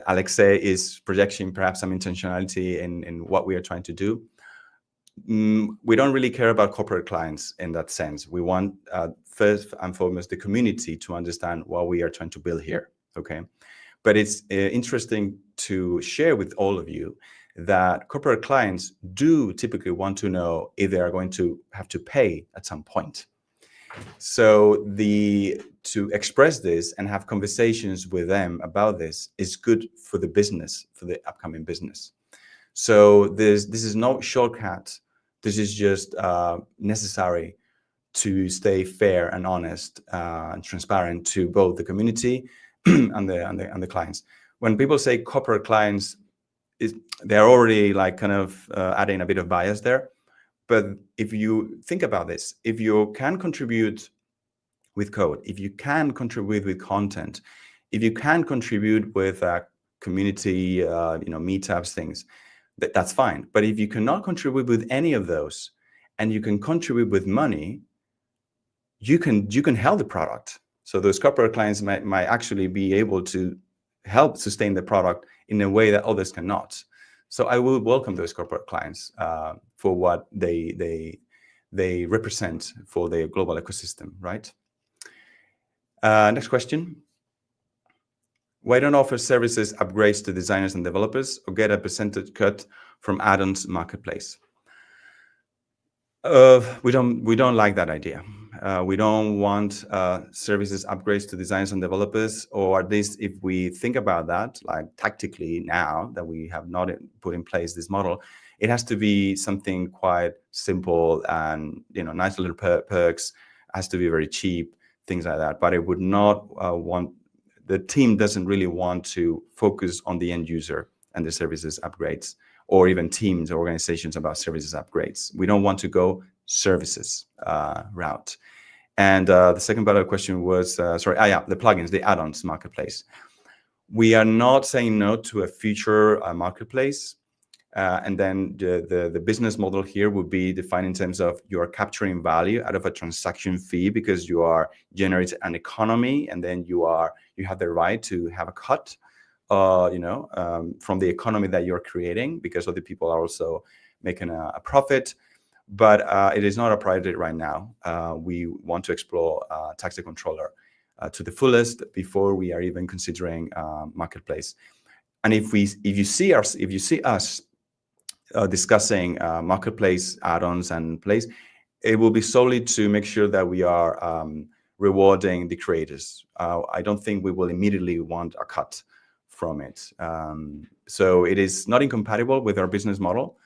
Alexei is projecting perhaps some intentionality in what we are trying to do. We don't really care about corporate clients in that sense. We want first and foremost the community to understand what we are trying to build here, okay? But it's interesting to share with all of you that corporate clients do typically want to know if they are going to have to pay at some point. So to express this and have conversations with them about this is good for the business, for the upcoming business. So this is no shortcut. This is just necessary to stay fair and honest and transparent to both the community and the clients. When people say corporate clients, they're already like kind of adding a bit of bias there. But if you think about this, if you can contribute with code, if you can contribute with content, if you can contribute with community, meetups, things, that's fine. But if you cannot contribute with any of those, and you can contribute with money, you can help the product. So those corporate clients might actually be able to help sustain the product in a way that others cannot. So I will welcome those corporate clients for what they represent for the global ecosystem, right? Next question. Why don't offer services upgrades to designers and developers or get a percentage cut from add-ons marketplace? We don't like that idea. We don't want services upgrades to designers and developers, or at least if we think about that, like tactically now that we have not put in place this model, it has to be something quite simple and nice little perks. Has to be very cheap, things like that. But it would not the team doesn't really want to focus on the end user and the services upgrades, or even teams or organizations about services upgrades. We don't want to go services route. And the second part of the question was, the plugins, the add-ons marketplace. We are not saying no to a future marketplace. And then the business model here would be defined in terms of you are capturing value out of a transaction fee because you are generating an economy, and then you have the right to have a cut from the economy that you're creating, because other people are also making a profit. But it is not a priority right now. We want to explore tax controller to the fullest before we are even considering marketplace. And if you see us discussing marketplace add-ons and place, it will be solely to make sure that we are rewarding the creators. I don't think we will immediately want a cut from it. So it is not incompatible with our business model,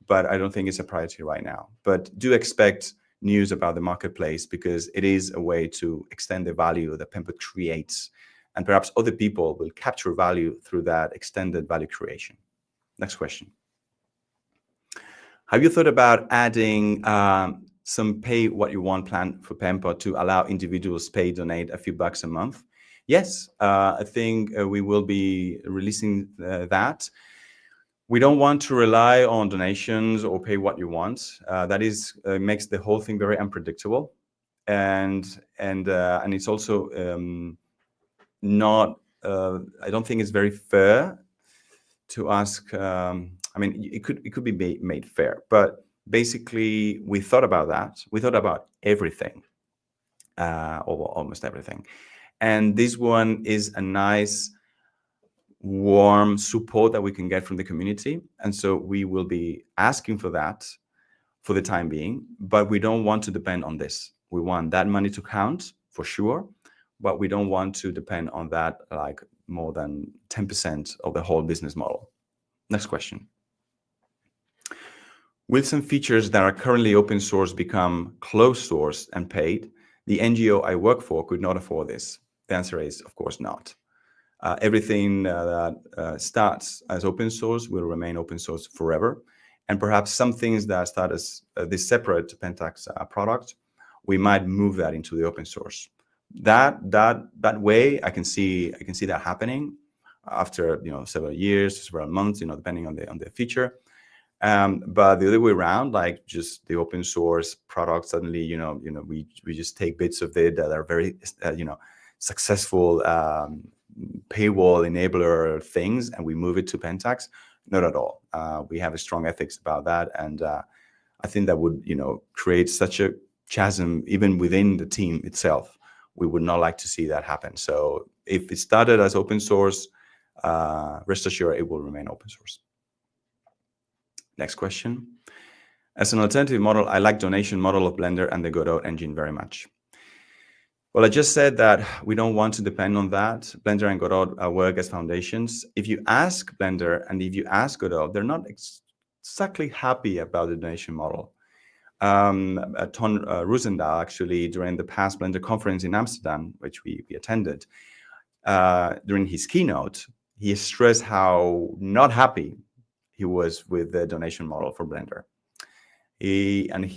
but I don't think it's a priority right now. But do expect news about the marketplace, because it is a way to extend the value that Penpot creates, and perhaps other people will capture value through that extended value creation. Next question. Have you thought about adding some pay what you want plan for Penpot to allow individuals donate a few bucks a month? Yes, I think we will be releasing that. We don't want to rely on donations or pay what you want. That makes the whole thing very unpredictable, and it's also not. I don't think it's very fair to ask. I mean, it could be made fair, but basically we thought about that. We thought about everything, or almost everything. And this one is a nice, warm support that we can get from the community. And so we will be asking for that for the time being, but we don't want to depend on this. We want that money to count for sure, but we don't want to depend on that like more than 10% of the whole business model. Next question. Will some features that are currently open source become closed source and paid? The NGO I work for could not afford this. The answer is, of course, not. Everything that starts as open source will remain open source forever. And perhaps some things that start as this separate Pentax product, we might move that into the open source. That way, I can see that happening after several years, several months, depending on the feature. But the other way around, like just the open source product, suddenly we just take bits of it that are very successful paywall enabler things, and we move it to Pentax. Not at all. We have a strong ethics about that, and I think that would create such a chasm even within the team itself. We would not like to see that happen. So if it started as open source, rest assured it will remain open source. Next question. As an alternative model, I like donation model of Blender and the Godot engine very much. Well, I just said that we don't want to depend on that. Blender and Godot work as foundations. If you ask Blender and if you ask Godot, they're not exactly happy about the donation model. Ton Roosendaal, actually, during the past Blender conference in Amsterdam, which we attended, during his keynote, he stressed how not happy he was with the donation model for Blender. He and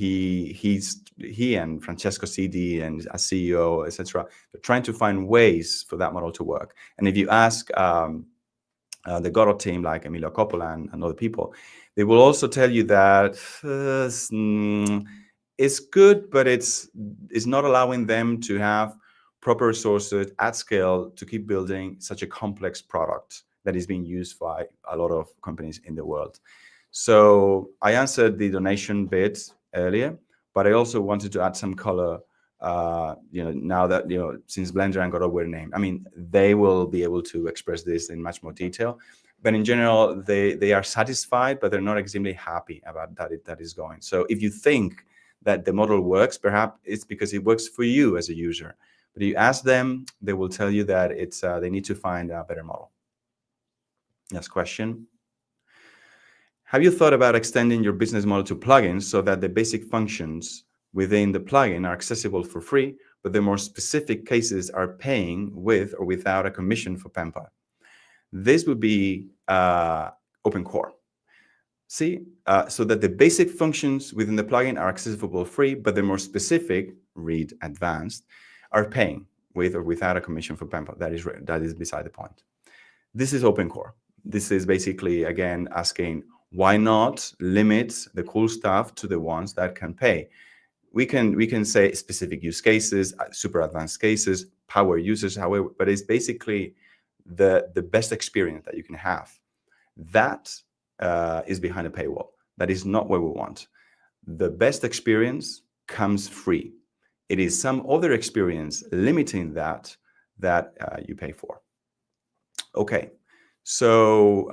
Francesco Cidi and a CEO, etc., they're trying to find ways for that model to work. And if you ask the Godot team, like Emilio Coppola and other people, they will also tell you that it's good, but it's not allowing them to have proper resources at scale to keep building such a complex product that is being used by a lot of companies in the world. So I answered the donation bit earlier, but I also wanted to add some color. Now that since Blender and Godot were named, I mean, they will be able to express this in much more detail. But in general, they are satisfied, but they're not extremely happy about that is going. So if you think that the model works, perhaps it's because it works for you as a user. But if you ask them, they will tell you that it's they need to find a better model. Next question. Have you thought about extending your business model to plugins so that the basic functions within the plugin are accessible for free, but the more specific cases are paying with or without a commission for Penpot? This would be open core. See, so that the basic functions within the plugin are accessible for free, but the more specific, read advanced, are paying with or without a commission for Penpot. That is beside the point. This is open core. This is basically, again, asking, why not limit the cool stuff to the ones that can pay? We can say specific use cases, super advanced cases, power users, however, but it's basically the best experience that you can have. That is behind a paywall. That is not what we want. The best experience comes free. It is some other experience limiting that you pay for. Okay, so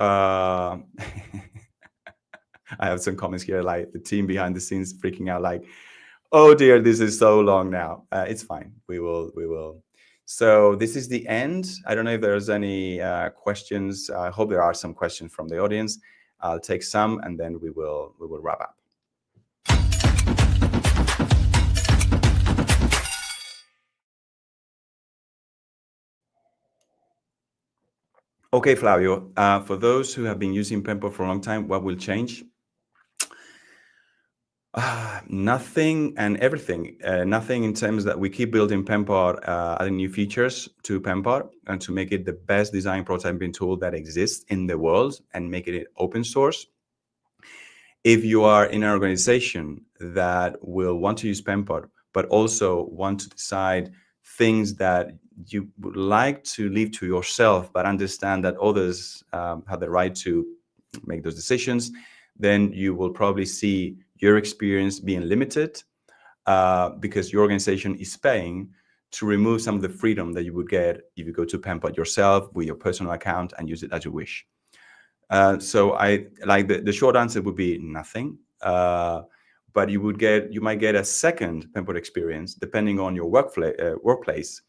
I have some comments here, like the team behind the scenes freaking out, like, oh dear, this is so long now. It's fine. We will. So this is the end. I don't know if there's any questions. I hope there are some questions from the audience. I'll take some, and then we will wrap up. Okay, Flavio. For those who have been using Penpot for a long time, what will change? Nothing and everything. Nothing in terms that we keep building Penpot, adding new features to Penpot, and to make it the best design prototyping tool that exists in the world, and make it open source. If you are in an organization that will want to use Penpot, but also want to decide things that you would like to leave to yourself, but understand that others have the right to make those decisions, then you will probably see your experience being limited because your organization is paying to remove some of the freedom that you would get if you go to Penpot yourself with your personal account and use it as you wish. So I like the short answer would be nothing, but you might get a second Penpot experience depending on your workplace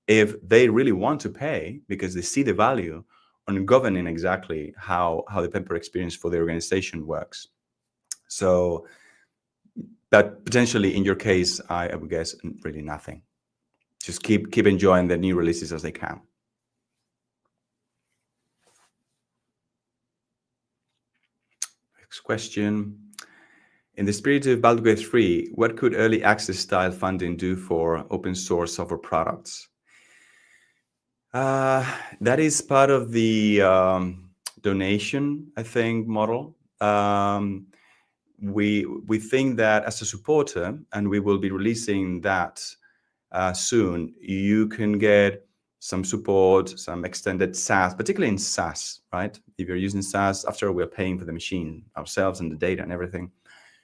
if they really want to pay because they see the value on governing exactly how the Penpot experience for the organization works. So that potentially in your case, I would guess really nothing. Just keep enjoying the new releases as they can. Next question. In the spirit of Baldur's Gate 3, what could early access style funding do for open source software products? That is part of the donation, I think, model. We think that as a supporter, and we will be releasing that soon, you can get some support, some extended SaaS, particularly in SaaS, right? If you're using SaaS, after we're paying for the machine ourselves and the data and everything,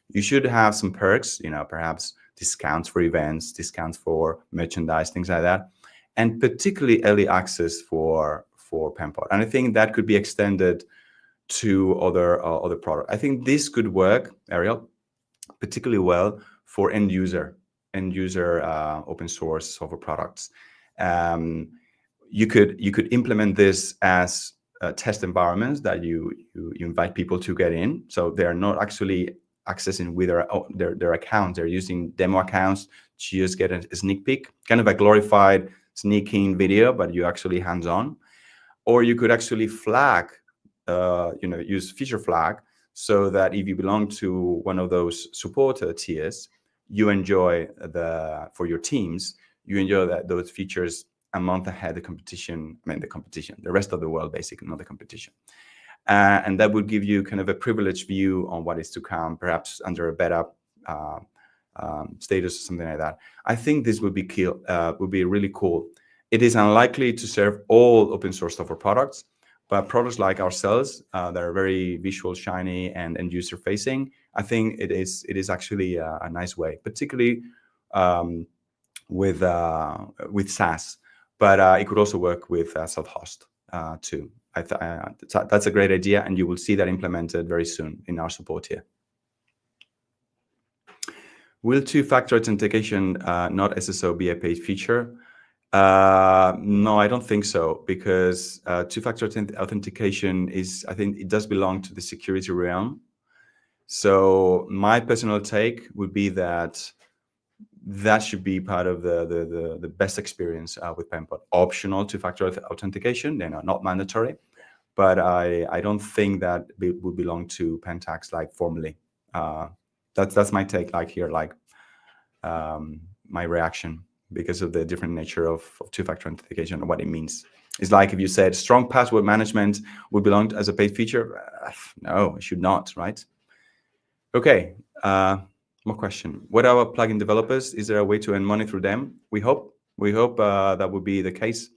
you should have some perks, perhaps discounts for events, discounts for merchandise, things like that, and particularly early access for Penpot. And I think that could be extended to other products. I think this could work, Ariel, particularly well for end user open source software products. You could implement this as test environments that you invite people to get in, so they are not actually accessing with their accounts. They're using demo accounts to just get a sneak peek, kind of a glorified sneaking video, but you actually hands-on. Or you could actually flag, use feature flag, so that if you belong to one of those supporter tiers, you enjoy for your teams, you enjoy those features a month ahead of the rest of the world, basically, not the competition. And that would give you kind of a privileged view on what is to come, perhaps under a beta status or something like that. I think this would be really cool. It is unlikely to serve all open source software products, But products like ourselves that are very visual, shiny, and user facing, I think it is actually a nice way, particularly with SaaS. But it could also work with self-host too. That's a great idea, and you will see that implemented very soon in our support here. Will two-factor authentication, not SSO, be a paid feature? No, I don't think so, because two-factor authentication I think it does belong to the security realm. So my personal take would be that should be part of the best experience with Penpot. Optional two-factor authentication, not mandatory, but I don't think that it would belong to Pentax like formally. That's my take, like here, like my reaction, because of the different nature of two-factor authentication and what it means. It's like if you said strong password management would belong as a paid feature. No, it should not, right? Okay, more question. What are our plugin developers? Is there a way to earn money through them? We hope that would be the case.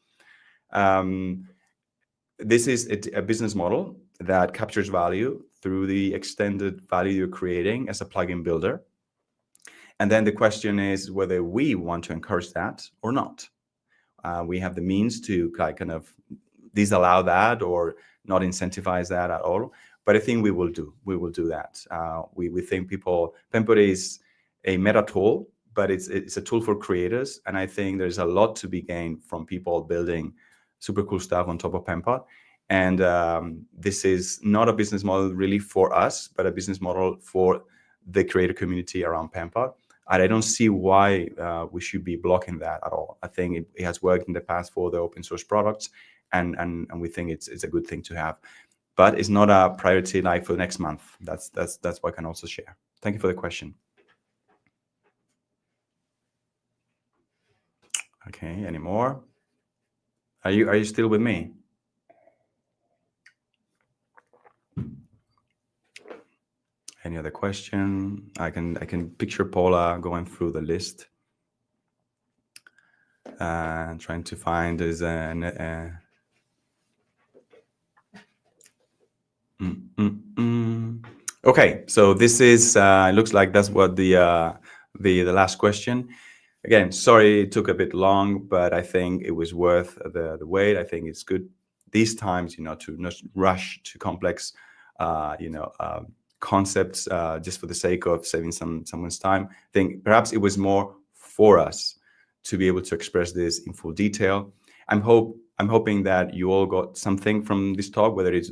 This is a business model that captures value through the extended value you're creating as a plugin builder. And then the question is whether we want to encourage that or not. We have the means to kind of disallow that or not incentivize that at all. But I think we will do that. We think Penpot is a meta tool, but it's a tool for creators. And I think there's a lot to be gained from people building super cool stuff on top of Penpot. And this is not a business model really for us, but a business model for the creator community around Penpot. And I don't see why we should be blocking that at all. I think it has worked in the past for the open source products, and we think it's a good thing to have. But it's not a priority like for the next month. That's what I can also share. Thank you for the question. Okay, any more? Are you still with me? Any other question? I can picture Paula going through the list and trying to find Okay, so this is it looks like that's what the last question. Again, sorry it took a bit long, but I think it was worth the wait. I think it's good these times, to not rush to complex, concepts just for the sake of saving someone's time. I think perhaps it was more for us to be able to express this in full detail. I'm hoping that you all got something from this talk, whether it's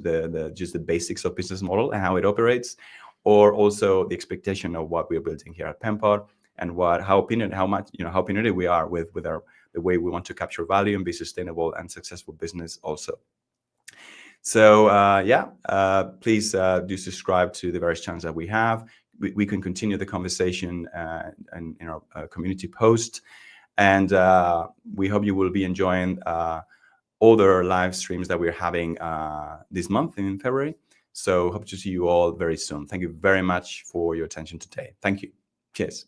just the basics of business model and how it operates, or also the expectation of what we're building here at Penpot, and how opinionated we are with the way we want to capture value and be sustainable and successful business also. So please do subscribe to the various channels that we have. We can continue the conversation in our community post, and we hope you will be enjoying all the live streams that we're having this month in February. So hope to see you all very soon. Thank you very much for your attention today. Thank you. Cheers.